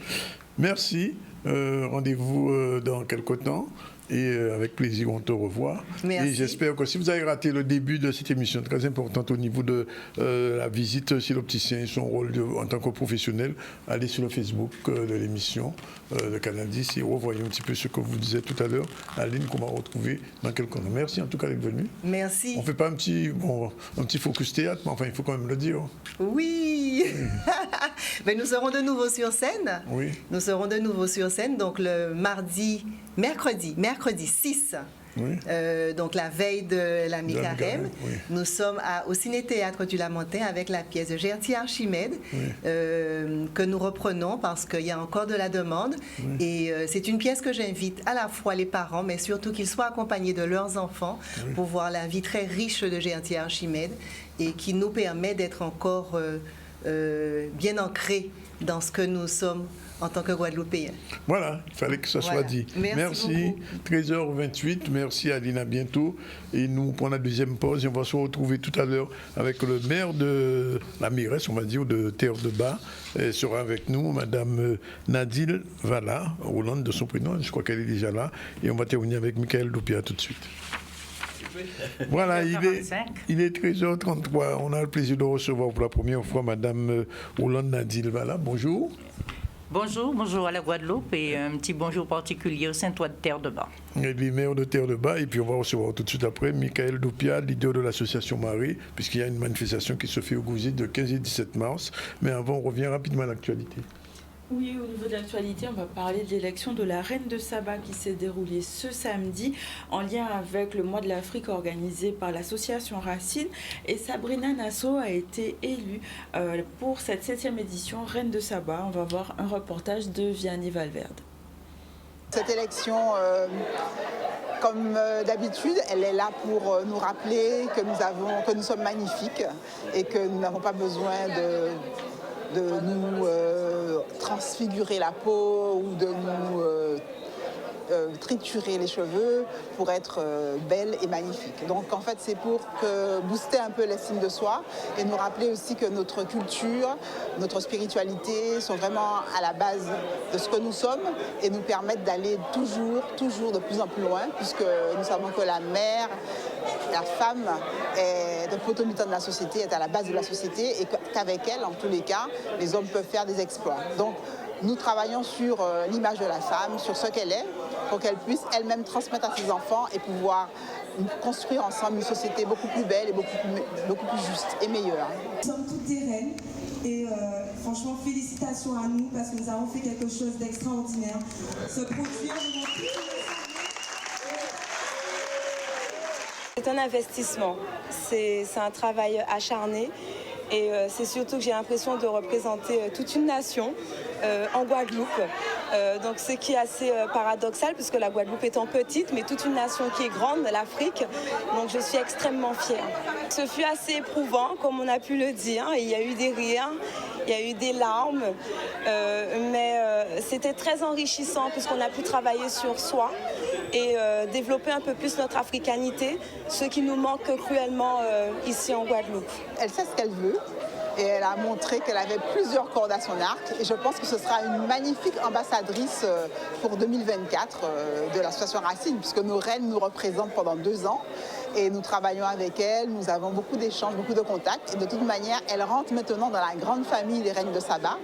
Merci. Rendez-vous dans quelque temps Et avec plaisir, on te revoit. Merci. Et j'espère que si vous avez raté le début de cette émission très importante au niveau de la visite chez l'opticien et son rôle en tant que professionnel, allez sur le Facebook de l'émission de Canal 10 et revoyez un petit peu ce que vous disiez tout à l'heure. Aline, qu'on va retrouver dans quelques temps. Merci en tout cas d'être venu. Merci. On ne fait pas un petit focus théâtre, mais enfin, il faut quand même le dire. Oui. Mais nous serons de nouveau sur scène. Oui. Nous serons de nouveau sur scène, donc le mercredi 6. Oui. Donc la veille de la mi-carême, oui. nous sommes au Ciné-Théâtre du Lamentin avec la pièce de Gertie Archimède, Oui. que nous reprenons parce qu'il y a encore de la demande. Oui. Et c'est une pièce que j'invite à la fois les parents, mais surtout qu'ils soient accompagnés de leurs enfants Oui. pour voir la vie très riche de Gertie Archimède et qui nous permet d'être encore bien ancrés dans ce que nous sommes en tant que Guadeloupéens. Voilà, il fallait que ça soit dit. Merci beaucoup. 13h28, merci Aline, à bientôt. Et nous prenons la deuxième pause et on va se retrouver tout à l'heure avec le maire de la mairesse, on va dire, de Terre-de-Bas. Elle sera avec nous, Madame Nadil Vala, Hollande de son prénom, je crois qu'elle est déjà là. Et on va terminer avec Michael Doupia tout de suite. Voilà, il est 13h33. On a le plaisir de recevoir pour la première fois Madame Hollande Nadil Vala. Bonjour. Bonjour à la Guadeloupe et un petit bonjour particulier au Saint-Ouen de Terre-de-Bas. Et les maires de Terre-de-Bas, et puis on va recevoir tout de suite après Michael Doupia, leader de l'association Marie, puisqu'il y a une manifestation qui se fait au Gouzy de 15 et 17 mars. Mais avant, on revient rapidement à l'actualité. Oui, au niveau de l'actualité, on va parler de l'élection de la reine de Saba qui s'est déroulée ce samedi en lien avec le mois de l'Afrique organisé par l'association Racine. Et Sabrina Nassau a été élue pour cette 7e édition reine de Saba. On va voir un reportage de Vianney Valverde. Cette élection, comme d'habitude, elle est là pour nous rappeler que nous sommes magnifiques et que nous n'avons pas besoin de nous transfigurer la peau ou de nous triturer les cheveux pour être belle et magnifique. Donc en fait c'est pour booster un peu l'estime de soi et nous rappeler aussi que notre culture, notre spiritualité sont vraiment à la base de ce que nous sommes et nous permettent d'aller toujours de plus en plus loin puisque nous savons que la mère, la femme est le potomitan de la société, est à la base de la société et qu'avec elle, en tous les cas, les hommes peuvent faire des exploits. Donc nous travaillons sur l'image de la femme, sur ce qu'elle est, pour qu'elle puisse elle-même transmettre à ses enfants et pouvoir construire ensemble une société beaucoup plus belle et beaucoup plus juste et meilleure. Nous sommes toutes des reines et franchement félicitations à nous parce que nous avons fait quelque chose d'extraordinaire. Ce produit, c'est un investissement, c'est un travail acharné et c'est surtout que j'ai l'impression de représenter toute une nation en Guadeloupe. Donc ce qui est assez paradoxal puisque la Guadeloupe étant petite mais toute une nation qui est grande, l'Afrique, donc je suis extrêmement fière. Ce fut assez éprouvant comme on a pu le dire, il y a eu des rires, il y a eu des larmes, mais c'était très enrichissant puisqu'on a pu travailler sur soi et développer un peu plus notre africanité, ce qui nous manque cruellement ici en Guadeloupe. Elle sait ce qu'elle veut. Et elle a montré qu'elle avait plusieurs cordes à son arc. Et je pense que ce sera une magnifique ambassadrice pour 2024 de l'association Racine, puisque nos reines nous représentent pendant 2 ans. Et nous travaillons avec elle, nous avons beaucoup d'échanges, beaucoup de contacts. Et de toute manière, elle rentre maintenant dans la grande famille des reines de Saba,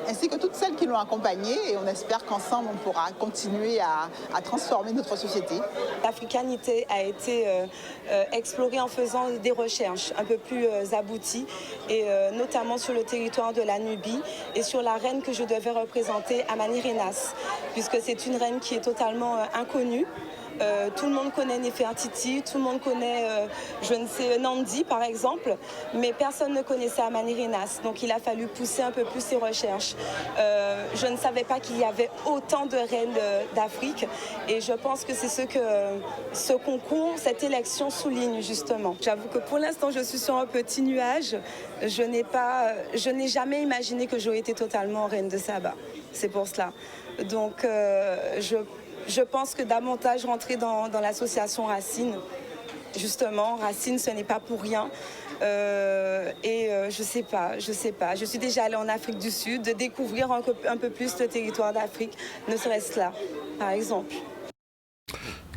ainsi que toutes celles qui l'ont accompagnée. Et on espère qu'ensemble, on pourra continuer à transformer notre société. L'africanité a été explorée en faisant des recherches un peu plus abouties, et notamment sur le territoire de la Nubie et sur la reine que je devais représenter, Amanirenas, puisque c'est une reine qui est totalement inconnue. Tout le monde connaît Néfertiti, tout le monde connaît, Nandi par exemple, mais personne ne connaissait Amanirenas. Donc il a fallu pousser un peu plus ses recherches. Je ne savais pas qu'il y avait autant de reines d'Afrique et je pense que c'est ce que ce concours, cette élection souligne justement. J'avoue que pour l'instant je suis sur un petit nuage. Je n'ai jamais imaginé que j'aurais été totalement reine de Saba. C'est pour cela. Donc je pense que davantage rentrer dans l'association Racine, justement, Racine, ce n'est pas pour rien. Je sais pas. Je suis déjà allée en Afrique du Sud, de découvrir un peu plus le territoire d'Afrique, ne serait-ce là, par exemple.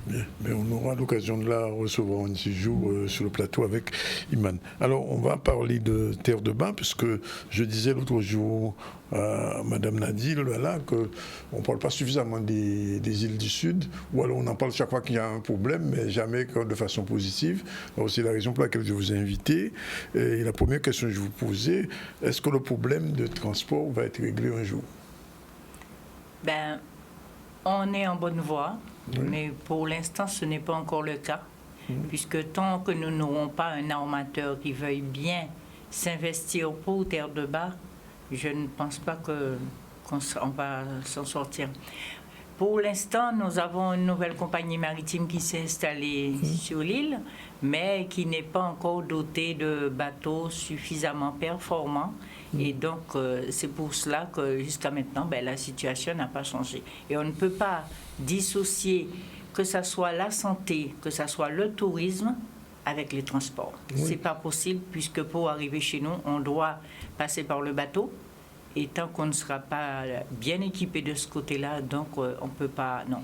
Bien, mais on aura l'occasion de la recevoir un de ces jours sur le plateau avec Iman. Alors, on va parler de terre de bain, puisque je disais l'autre jour à Madame Nadine qu'on ne parle pas suffisamment des îles du Sud, ou alors on en parle chaque fois qu'il y a un problème, mais jamais de façon positive. Alors, c'est la raison pour laquelle je vous ai invité. Et la première question que je vous posais, est-ce que le problème de transport va être réglé un jour? Ben, on est en bonne voie. Oui. Mais pour l'instant, ce n'est pas encore le cas, puisque tant que nous n'aurons pas un armateur qui veuille bien s'investir pour Terre de Bas, je ne pense pas qu'on va s'en sortir. Pour l'instant, nous avons une nouvelle compagnie maritime qui s'est installée sur l'île, mais qui n'est pas encore dotée de bateaux suffisamment performants. Et donc, c'est pour cela que jusqu'à maintenant, la situation n'a pas changé. Et on ne peut pas dissocier que ce soit la santé, que ce soit le tourisme, avec les transports. Oui. C'est pas possible, puisque pour arriver chez nous, on doit passer par le bateau. Et tant qu'on ne sera pas bien équipé de ce côté-là, donc on ne peut pas... Non.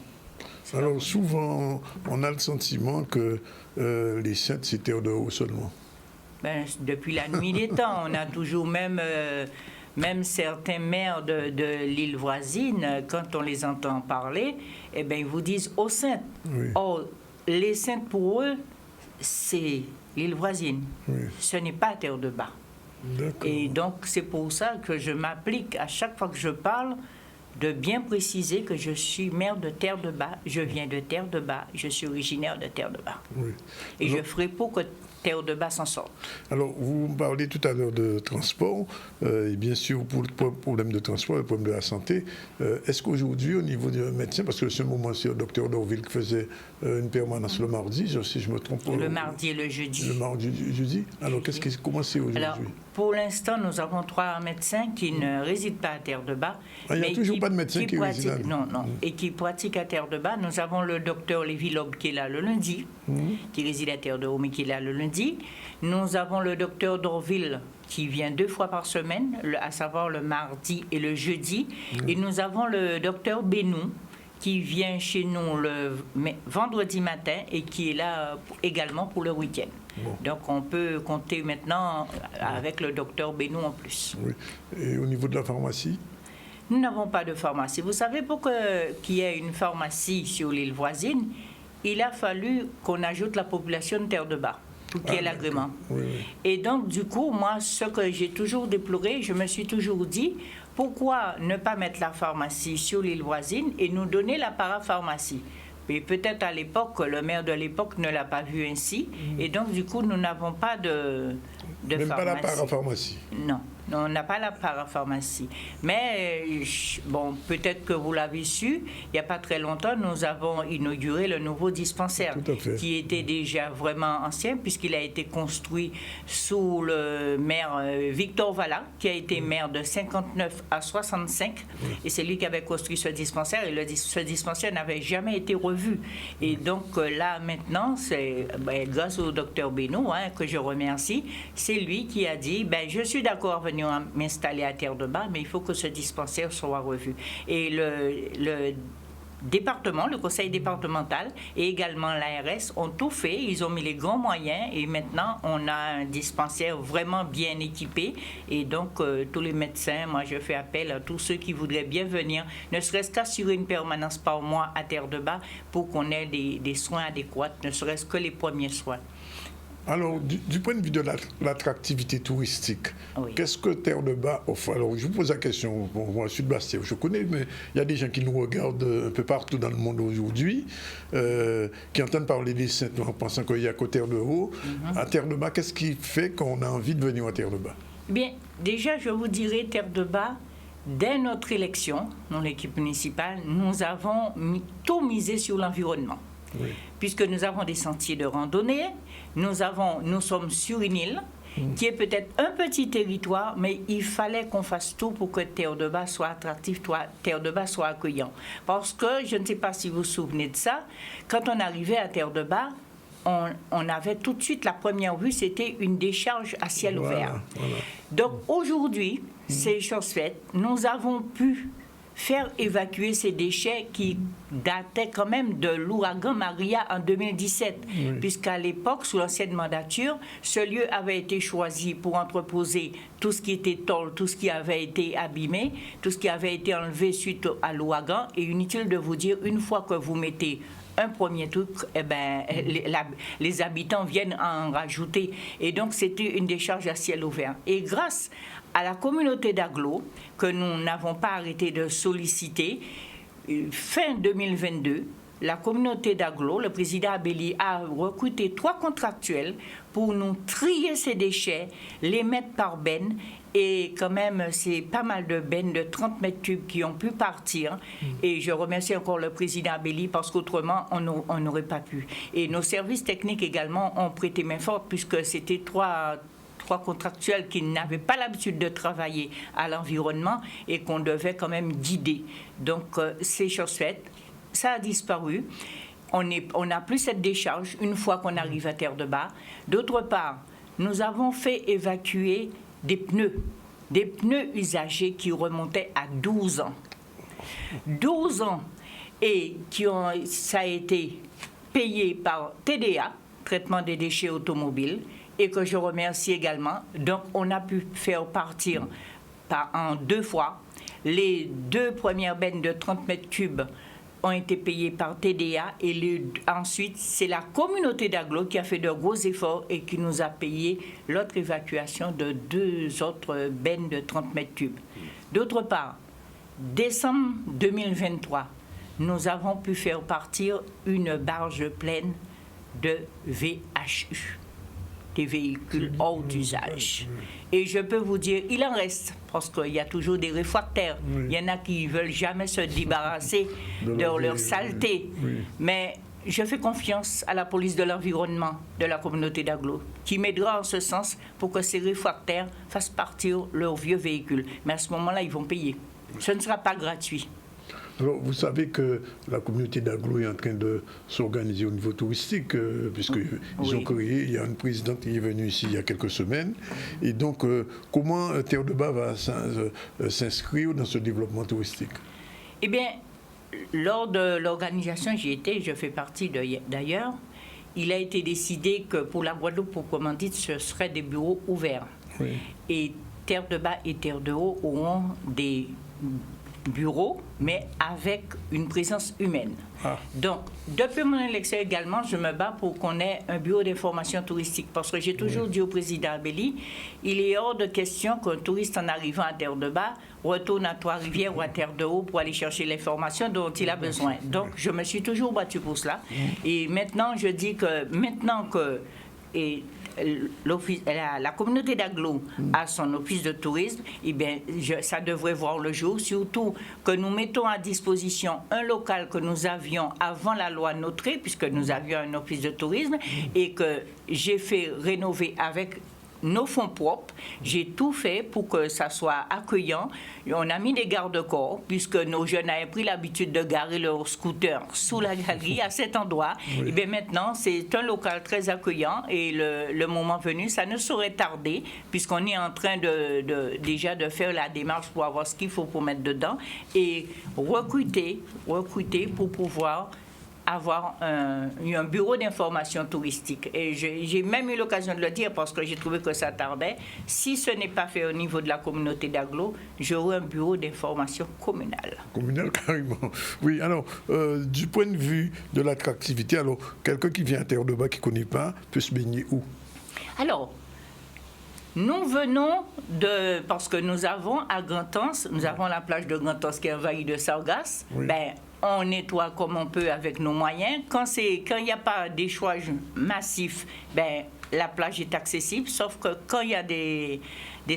Alors, souvent, on a le sentiment que les Saintes, c'est Terre de Haut seulement. Depuis la nuit des temps, on a toujours même certains maires de l'île voisine, quand on les entend parler, ils vous disent aux Saintes. Oui. Or, les Saintes pour eux, c'est l'île voisine. Oui. Ce n'est pas Terre de Bas. Et donc, c'est pour ça que je m'applique à chaque fois que je parle de bien préciser que je suis maire de Terre de Bas, je viens de Terre de Bas, je suis originaire de Terre de Bas. Oui. Et je ferai pour que Terre de Bas s'en sorte. Alors, vous me parlez tout à l'heure de transport, et bien sûr, pour le problème de transport, le problème de la santé, est-ce qu'aujourd'hui, au niveau des médecins, parce que ce moment, c'est le docteur Dorville qui faisait une permanence le mardi, si je me trompe pas. Le mardi et le jeudi. Le mardi et le jeudi. Alors, comment c'est aujourd'hui? Alors, pour l'instant, nous avons 3 médecins qui ne résident pas à Terre de Bas. Il n'y a toujours pas de médecins qui résident. Non, et qui pratiquent à Terre de Bas. Nous avons le docteur Lévy-Lobe qui est là le lundi, qui réside à Terre de Haut, mais qui est là le lundi. Nous avons le docteur Dorville qui vient 2 fois par semaine, à savoir le mardi et le jeudi. Et nous avons le docteur Bénou qui vient chez nous le vendredi matin et qui est là également pour le week-end. Donc on peut compter maintenant avec le docteur Bénou en plus. Oui. Et au niveau de la pharmacie? Nous n'avons pas de pharmacie. Vous savez, pour qu'il y ait une pharmacie sur l'île voisine, il a fallu qu'on ajoute la population de Terre de Bas pour qu'il y ait l'agrément. Oui. Et donc, du coup, moi, ce que j'ai toujours déploré, je me suis toujours dit, pourquoi ne pas mettre la pharmacie sur l'île voisine et nous donner la parapharmacie? Mais peut-être à l'époque, le maire de l'époque ne l'a pas vu ainsi. Et donc, du coup, nous n'avons pas de même pharmacie. Pas la parapharmacie? Non. Non, on n'a pas la parapharmacie. Mais, bon, peut-être que vous l'avez su, il n'y a pas très longtemps, nous avons inauguré le nouveau dispensaire, qui était déjà vraiment ancien, puisqu'il a été construit sous le maire Victor Vallat, qui a été maire de 59 à 65. Et c'est lui qui avait construit ce dispensaire, et ce dispensaire n'avait jamais été revu. Et donc, là, maintenant, c'est grâce au docteur Bénou, que je remercie, c'est lui qui a dit, je suis d'accord à m'installer à Terre de Bas, mais il faut que ce dispensaire soit revu. Et le département, le conseil départemental et également l'ARS ont tout fait, ils ont mis les grands moyens et maintenant on a un dispensaire vraiment bien équipé et donc tous les médecins, moi je fais appel à tous ceux qui voudraient bien venir, ne serait-ce qu'assurer une permanence par mois à Terre de Bas pour qu'on ait des soins adéquats, ne serait-ce que les premiers soins. Alors, du point de vue de l'attractivité touristique, qu'est-ce que Terre de Bas offre? Alors, je vous pose la question, moi, Sud-Bastien, je connais, mais il y a des gens qui nous regardent un peu partout dans le monde aujourd'hui, qui entendent parler des Saintes en pensant qu'il n'y a qu'au Terre de Haut. À Terre de Bas, qu'est-ce qui fait qu'on a envie de venir à Terre de Bas? Bien, déjà, je vous dirais, Terre de Bas, dès notre élection, dans l'équipe municipale, nous avons tout misé sur l'environnement. Oui. Puisque nous avons des sentiers de randonnée, nous sommes sur une île qui est peut-être un petit territoire, mais il fallait qu'on fasse tout pour que Terre de Bas soit attractif, Terre de Bas soit accueillant. Parce que, je ne sais pas si vous vous souvenez de ça, quand on arrivait à Terre de Bas, on avait tout de suite, la première vue, c'était une décharge à ciel ouvert. Voilà. Donc aujourd'hui, c'est chose faite, nous avons pu faire évacuer ces déchets qui dataient quand même de l'ouragan Maria en 2017, puisqu'à l'époque, sous l'ancienne mandature, ce lieu avait été choisi pour entreposer tout ce qui était tôle, tout ce qui avait été abîmé, tout ce qui avait été enlevé suite à l'ouragan. Et inutile de vous dire, une fois que vous mettez un premier truc, eh ben, les habitants viennent en rajouter. Et donc, c'était une décharge à ciel ouvert. Et grâce à la communauté d'agglo, que nous n'avons pas arrêté de solliciter, fin 2022, la communauté d'agglo, le président Abelli a recruté 3 contractuels pour nous trier ces déchets, les mettre par benne. Et quand même, c'est pas mal de bennes de 30 mètres cubes qui ont pu partir. Et je remercie encore le président Abelli parce qu'autrement, on n'aurait pas pu. Et nos services techniques également ont prêté main forte puisque c'était trois contractuels qui n'avaient pas l'habitude de travailler à l'environnement et qu'on devait quand même guider. Donc, c'est chose faite. Ça a disparu. On n'a plus cette décharge une fois qu'on arrive à Terre-de-Bas. D'autre part, nous avons fait évacuer des pneus usagés qui remontaient à 12 ans. 12 ans et ça a été payé par TDA, Traitement des déchets automobiles, et que je remercie également. Donc, on a pu faire partir en 2 fois. Les 2 premières bennes de 30 mètres cubes ont été payées par TDA et ensuite, c'est la communauté d'agglo qui a fait de gros efforts et qui nous a payé l'autre évacuation de 2 autres bennes de 30 mètres cubes. D'autre part, décembre 2023, nous avons pu faire partir une barge pleine de VHU, des véhicules hors d'usage. Et je peux vous dire, il en reste, parce qu'il y a toujours des réfractaires. Il y en a qui ne veulent jamais se débarrasser de leur saleté. Mais je fais confiance à la police de l'environnement de la communauté d'agglo, qui m'aidera en ce sens pour que ces réfractaires fassent partir leurs vieux véhicules. Mais à ce moment-là, ils vont payer. Ce ne sera pas gratuit. Alors, vous savez que la communauté d'agglo est en train de s'organiser au niveau touristique, puisqu'ils ont créé, il y a une présidente qui est venue ici il y a quelques semaines. Et donc, comment Terre-de-Bas va s'inscrire dans ce développement touristique? Eh bien, lors de l'organisation, j'y étais, je fais partie d'ailleurs, il a été décidé que pour la Guadeloupe, proprement dit, ce seraient des bureaux ouverts. Et Terre-de-Bas et Terre-de-Haut auront des bureaux, mais avec une présence humaine. Donc, depuis mon élection également, je me bats pour qu'on ait un bureau d'information touristique. Parce que j'ai toujours dit au président Abelli, il est hors de question qu'un touriste en arrivant à Terre-de-Bas retourne à Trois-Rivières ou à Terre-de-Haut pour aller chercher l'information dont il a besoin. Donc, je me suis toujours battue pour cela. Et maintenant, je dis que maintenant que la communauté d'agglo a son office de tourisme, eh bien, ça devrait voir le jour, surtout que nous mettons à disposition un local que nous avions avant la loi Notré, puisque nous avions un office de tourisme, et que j'ai fait rénover avec nos fonds propres. J'ai tout fait pour que ça soit accueillant. On a mis des garde-corps, puisque nos jeunes avaient pris l'habitude de garer leur scooter sous la galerie, à cet endroit. Et bien maintenant, c'est un local très accueillant et le moment venu, ça ne saurait tarder, puisqu'on est en train déjà de faire la démarche pour avoir ce qu'il faut pour mettre dedans et recruter pour pouvoir avoir un bureau d'information touristique. Et j'ai même eu l'occasion de le dire parce que j'ai trouvé que ça tardait. Si ce n'est pas fait au niveau de la communauté d'agglo, j'aurai un bureau d'information communal. Communal, carrément. Oui, alors, du point de vue de l'attractivité, alors, quelqu'un qui vient à Terre-de-Bas qui ne connaît pas peut se baigner où? Alors, nous venons parce que nous avons à Grand-Anse, nous avons la plage de Grand-Anse qui est envahie de sargasses. On nettoie comme on peut avec nos moyens. Quand il n'y a pas d'échouage massif, la plage est accessible, sauf que quand il y a des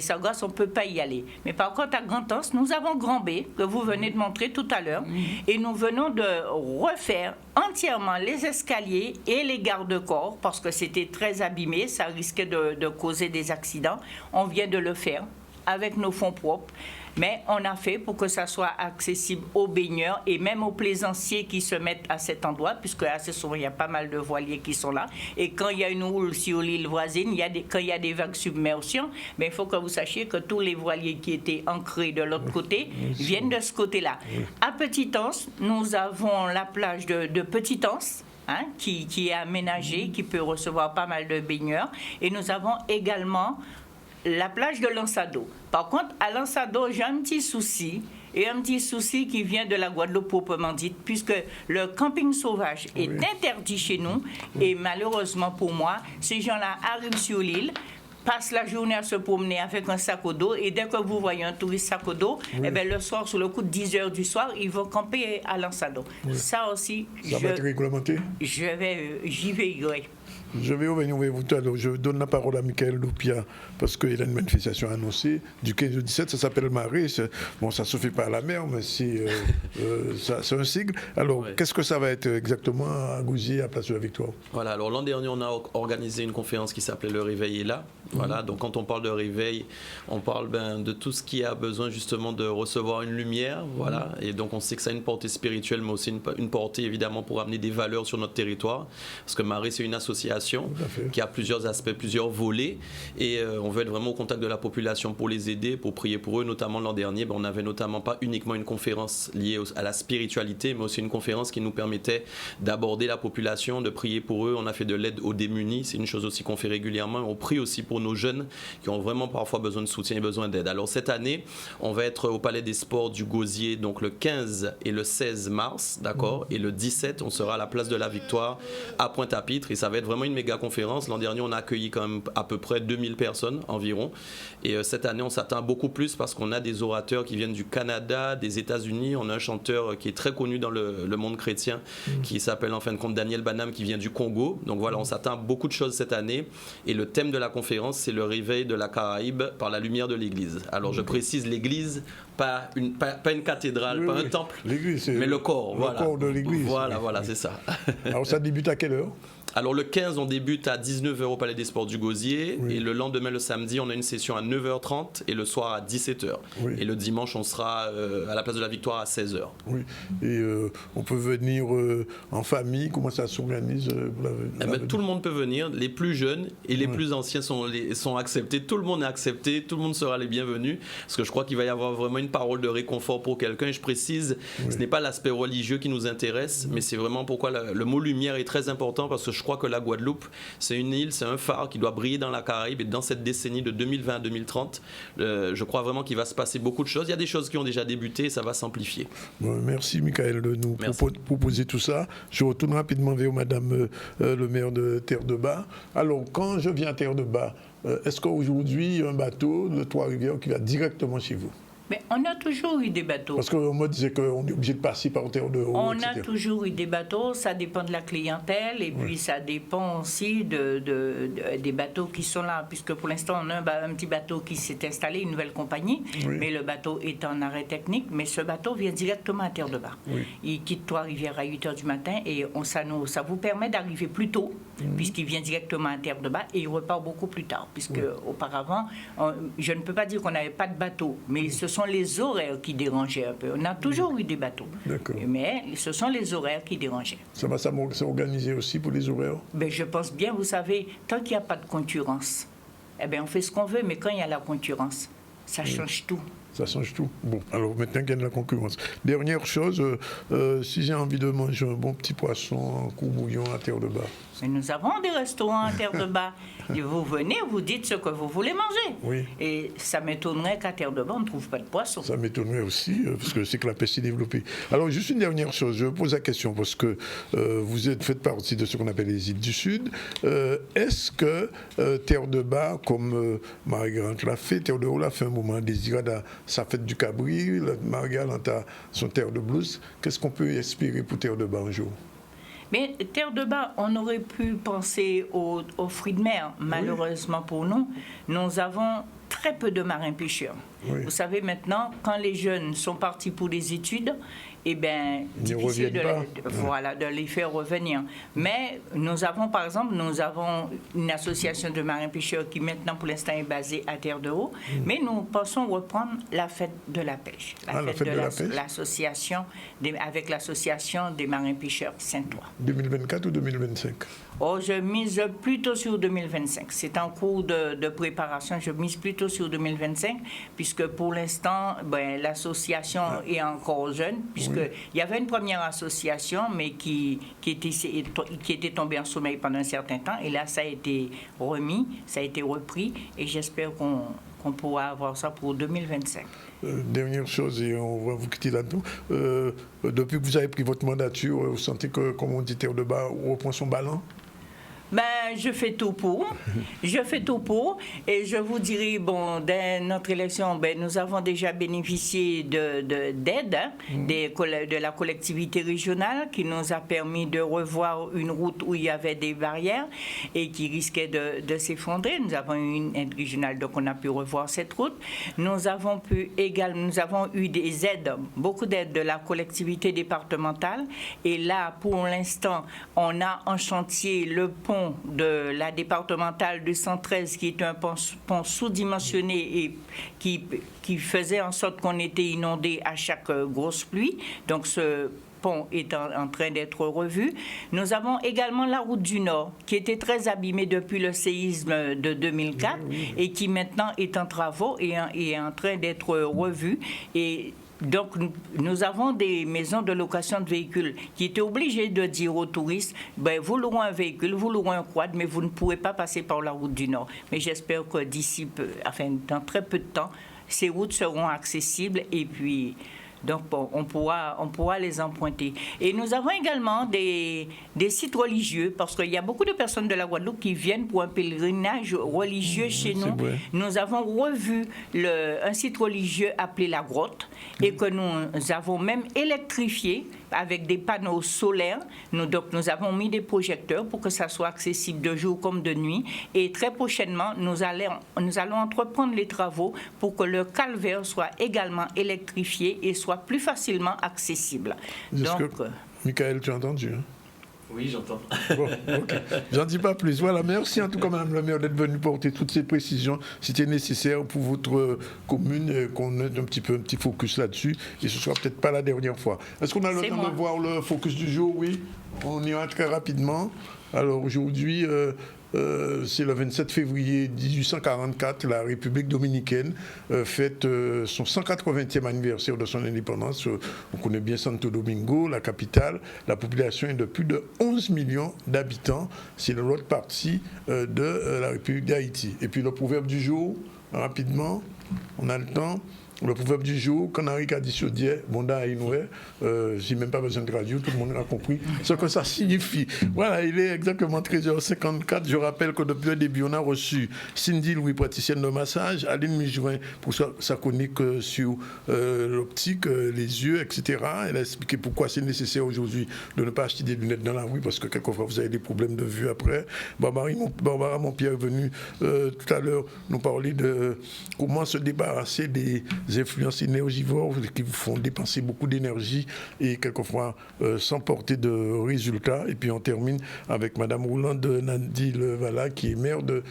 sargasses, on ne peut pas y aller. Mais par contre, à Grand-Anse, nous avons Grand B, que vous venez de montrer tout à l'heure, et nous venons de refaire entièrement les escaliers et les garde-corps, parce que c'était très abîmé, ça risquait de causer des accidents. On vient de le faire avec nos fonds propres. Mais on a fait pour que ça soit accessible aux baigneurs et même aux plaisanciers qui se mettent à cet endroit, puisque assez souvent, il y a pas mal de voiliers qui sont là. Et quand il y a une houle sur l'île voisine, quand il y a des vagues submersion, mais il faut que vous sachiez que tous les voiliers qui étaient ancrés de l'autre côté viennent de ce côté-là. À Petit-Anse, nous avons la plage de Petit-Anse, qui est aménagée, qui peut recevoir pas mal de baigneurs. Et nous avons également la plage de Lançado. Par contre, à Lançado, j'ai un petit souci. Et un petit souci qui vient de la Guadeloupe proprement dite, puisque le camping sauvage est interdit chez nous. Et malheureusement pour moi, ces gens-là arrivent sur l'île, passent la journée à se promener avec un sac au dos, et dès que vous voyez un touriste sac au dos, eh bien, le soir, sur le coup de 10 heures du soir, ils vont camper à Lançado. Ça aussi, ça va être réglementé? J'y veillerai. Je vais revenir avec vous tout à l'heure. Je donne la parole à Michael Loupia parce qu'il a une manifestation annoncée du 15 au 17. Ça s'appelle Marée. Bon, ça ne se fait pas à la mer, mais c'est un sigle. Alors, qu'est-ce que ça va être exactement à Gouzier, à Place de la Victoire? Voilà, alors l'an dernier, on a organisé une conférence qui s'appelait Le Réveil est là. Voilà, donc quand on parle de réveil, on parle de tout ce qui a besoin justement de recevoir une lumière. Voilà, et donc on sait que ça a une portée spirituelle, mais aussi une portée évidemment pour amener des valeurs sur notre territoire. Parce que Marée, c'est une association qui a plusieurs aspects, plusieurs volets, et on veut être vraiment au contact de la population pour les aider, pour prier pour eux. Notamment l'an dernier, on n'avait notamment pas uniquement une conférence liée à la spiritualité, mais aussi une conférence qui nous permettait d'aborder la population, de prier pour eux. On a fait de l'aide aux démunis, c'est une chose aussi qu'on fait régulièrement. On prie aussi pour nos jeunes qui ont vraiment parfois besoin de soutien et besoin d'aide. Alors cette année, on va être au Palais des Sports du Gosier, donc le 15 et le 16 mars, d'accord, et le 17, on sera à la Place de la Victoire à Pointe-à-Pitre, et ça va être vraiment une méga conférence. L'an dernier, on a accueilli quand même à peu près 2000 personnes environ. Et cette année, on s'attend beaucoup plus parce qu'on a des orateurs qui viennent du Canada, des États-Unis. On a un chanteur qui est très connu dans le monde chrétien qui s'appelle en fin de compte Daniel Banham, qui vient du Congo. Donc voilà, on s'attend à beaucoup de choses cette année. Et le thème de la conférence, c'est le réveil de la Caraïbe par la lumière de l'Église. Alors je précise l'Église, pas une cathédrale, pas un temple, mais le corps. Le corps de l'Église. Voilà, c'est ça. Alors ça débute à quelle heure? Alors le 15, on débute à 19h au Palais des Sports du Gosier, et le lendemain, le samedi, on a une session à 9h30 et le soir à 17h. Et le dimanche, on sera à la Place de la Victoire à 16h. Oui. Et on peut venir en famille, comment ça s'organise? Tout le monde peut venir, les plus jeunes et les plus anciens sont acceptés. Tout le monde est accepté, tout le monde sera les bienvenus, parce que je crois qu'il va y avoir vraiment une parole de réconfort pour quelqu'un. Et je précise, ce n'est pas l'aspect religieux qui nous intéresse, mais c'est vraiment pourquoi le mot lumière est très important, parce que je crois que la Guadeloupe, c'est une île, c'est un phare qui doit briller dans la Caraïbe, et dans cette décennie de 2020 à 2030, je crois vraiment qu'il va se passer beaucoup de choses. Il y a des choses qui ont déjà débuté et ça va s'amplifier. Merci Michael de nous proposer tout ça. Je retourne rapidement vers Madame le maire de Terre-de-Bas. Alors, quand je viens à Terre-de-Bas, est-ce qu'aujourd'hui, il y a un bateau de Trois-Rivières qui va directement chez vous? Mais on a toujours eu des bateaux. Parce qu'on me disait qu'on est obligé de passer par Terre-de-Haut. On a toujours eu des bateaux, ça dépend de la clientèle, et puis ça dépend aussi des bateaux qui sont là, puisque pour l'instant on a un petit bateau qui s'est installé, une nouvelle compagnie, mais le bateau est en arrêt technique, mais ce bateau vient directement à Terre-de-Bas. Il quitte Trois-Rivières à 8h du matin, et ça vous permet d'arriver plus tôt, puisqu'il vient directement à Terre-de-Bas, et il repart beaucoup plus tard, puisque auparavant, je ne peux pas dire qu'on n'avait pas de bateau, mais ce sont les horaires qui dérangeaient un peu. On a toujours eu des bateaux, mais ce sont les horaires qui dérangeaient. Ça va s'organiser aussi pour les horaires? Ben, je pense bien, vous savez, tant qu'il n'y a pas de concurrence, on fait ce qu'on veut, mais quand il y a la concurrence, ça change tout. Ça change tout. Bon, alors maintenant qu'il y a de la concurrence. Dernière chose, si j'ai envie de manger un bon petit poisson en courbouillon à Terre-de-Bas. Mais nous avons des restaurants à Terre-de-Bas. Et vous venez, vous dites ce que vous voulez manger. Et ça m'étonnerait qu'à Terre-de-Bas, on ne trouve pas de poisson. Ça m'étonnerait aussi, parce que c'est que la pêche est développée. Alors, juste une dernière chose, je pose la question, parce que vous faites partie de ce qu'on appelle les îles du Sud. Est-ce que Terre-de-Bas, comme Marie-Galante l'a fait, Terre-de-Haut l'a fait un moment désirable à sa fête du Cabri, Marie-Galante a son Terre de Blues. Qu'est-ce qu'on peut espérer pour Terre-de-Bas un jour? Mais Terre-de-Bas, on aurait pu penser aux fruits de mer. Malheureusement pour nous, nous avons très peu de marins pêcheurs. Oui. Vous savez, maintenant, quand les jeunes sont partis pour des études, eh bien, difficile de les faire revenir. Mais nous avons, par exemple, une association de marins-pêcheurs qui maintenant, pour l'instant, est basée à Terre-de-Haut. Mais nous pensons reprendre la fête de la pêche. L'association, avec l'association des marins-pêcheurs Saint-Ouen. 2024 ou 2025? Oh, je mise plutôt sur 2025. C'est en cours de préparation. Je mise plutôt sur 2025, puisque pour l'instant, l'association est encore jeune, puisqu'il y avait une première association, mais qui était tombée en sommeil pendant un certain temps. Et là, ça a été repris, et j'espère qu'on pourra avoir ça pour 2025. Dernière chose, et on va vous quitter là-dedans. Depuis que vous avez pris votre mandature, vous sentez que, comme on dit, Terre-de-Bas reprend son ballon? Je fais tout pour. Et je vous dirais, dès notre élection, nous avons déjà bénéficié d'aide de la collectivité régionale qui nous a permis de revoir une route où il y avait des barrières et qui risquait de s'effondrer. Nous avons eu une aide régionale, donc on a pu revoir cette route. Nous avons eu des aides, beaucoup d'aides de la collectivité départementale. Et là, pour l'instant, on a en chantier le pont de la départementale 213 qui est un pont sous-dimensionné et qui faisait en sorte qu'on était inondé à chaque grosse pluie. Donc ce pont est en train d'être revu. Nous avons également la route du Nord qui était très abîmée depuis le séisme de 2004 et qui maintenant est en travaux et est en train d'être revue. Et donc, nous avons des maisons de location de véhicules qui étaient obligées de dire aux touristes, vous louerez un véhicule, vous louerez un quad, mais vous ne pourrez pas passer par la route du Nord. Mais j'espère que dans très peu de temps, ces routes seront accessibles et puis... Donc, on pourra les emprunter. Et nous avons également des sites religieux, parce qu'il y a beaucoup de personnes de la Guadeloupe qui viennent pour un pèlerinage religieux chez nous. Nous avons revu un site religieux appelé La Grotte et que nous avons même électrifié avec des panneaux solaires. Donc, nous avons mis des projecteurs pour que ça soit accessible de jour comme de nuit. Et très prochainement, nous allons entreprendre les travaux pour que le calvaire soit également électrifié et soit plus facilement accessible. Michael, tu as entendu, hein? Oui, j'entends. J'en dis pas plus. Voilà, merci en tout cas, Madame la maire, d'être venue porter toutes ces précisions. C'était nécessaire pour votre commune qu'on ait un petit focus là-dessus. Et ce sera peut-être pas la dernière fois. Est-ce qu'on a le temps de voir le focus du jour? Oui, on ira très rapidement. Alors aujourd'hui... c'est le 27 février 1844, la République dominicaine fête son 180e anniversaire de son indépendance. On connaît bien Santo Domingo, la capitale. La population est de plus de 11 millions d'habitants. C'est l'autre partie de la République d'Haïti. Et puis le proverbe du jour, rapidement, on a le temps. Le proverbe du jour, Canari Cadissodier, Bonda Aïnoué, j'ai même pas besoin de radio, tout le monde a compris ce que ça signifie. Voilà, il est exactement 13h54. Je rappelle que depuis le début, on a reçu Cindy Louis, praticienne de massage, Aline Mijoin pour sa chronique sur l'optique, les yeux, etc. Elle a expliqué pourquoi c'est nécessaire aujourd'hui de ne pas acheter des lunettes dans la rue parce que quelquefois vous avez des problèmes de vue après. Barbara Montpierre est venue tout à l'heure nous parler de comment se débarrasser des influences énergivores qui vous font dépenser beaucoup d'énergie et quelquefois sans porter de résultats. Et puis on termine avec Madame Roulande Nandi Levala qui est maire de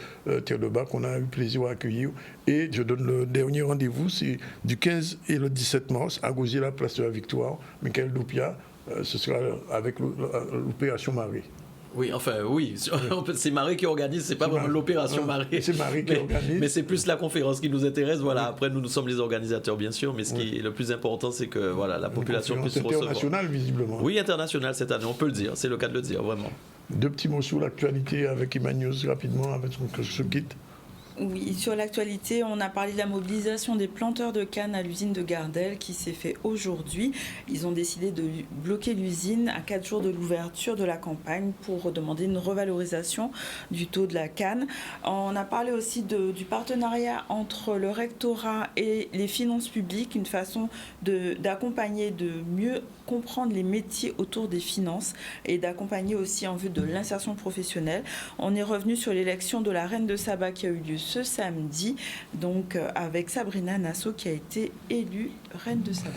Terre-de-Bas qu'on a eu plaisir à accueillir. Et je donne le dernier rendez-vous, c'est du 15 et le 17 mars à Gosier, la place de la Victoire. Michael Doupia, ce sera avec l'opération Marée. Oui, c'est Marie qui organise, c'est pas vraiment l'opération Marie. C'est Marie qui organise. Mais c'est plus la conférence qui nous intéresse. Voilà. Après, nous sommes les organisateurs, bien sûr, mais ce qui est le plus important, c'est que la population puisse recevoir. Internationale, visiblement. Oui, internationale cette année, on peut le dire, c'est le cas de le dire, vraiment. Deux petits mots sur l'actualité avec Emmanuel rapidement, avec ce se quitte. Oui, sur l'actualité, on a parlé de la mobilisation des planteurs de canne à l'usine de Gardel qui s'est fait aujourd'hui. Ils ont décidé de bloquer l'usine à 4 jours de l'ouverture de la campagne pour demander une revalorisation du taux de la canne. On a parlé aussi du partenariat entre le rectorat et les finances publiques, une façon d'accompagner, de mieux comprendre les métiers autour des finances et d'accompagner aussi en vue de l'insertion professionnelle. On est revenu sur l'élection de la reine de Saba qui a eu lieu ce samedi, donc avec Sabrina Nassau qui a été élue reine de Saba.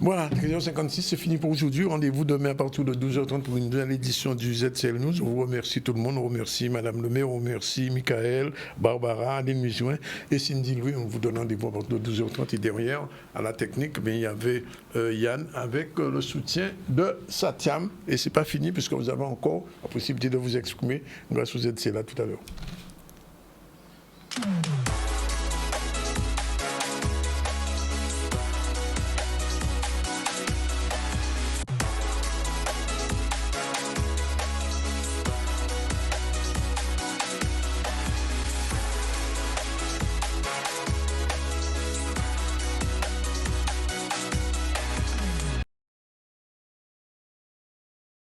Voilà, 13h56, c'est fini pour aujourd'hui. Rendez-vous demain à partir de 12h30 pour une nouvelle édition du ZCL News. On vous remercie tout le monde. On remercie Madame le maire, on remercie Michael, Barbara, Adeline Mujouin et Cindy Louis. On vous donne rendez-vous à partir de 12h30 et derrière, à la technique, il y avait Yann avec le soutien de Satiam. Et c'est pas fini puisque vous avez encore la possibilité de vous exprimer grâce aux ZCL là tout à l'heure.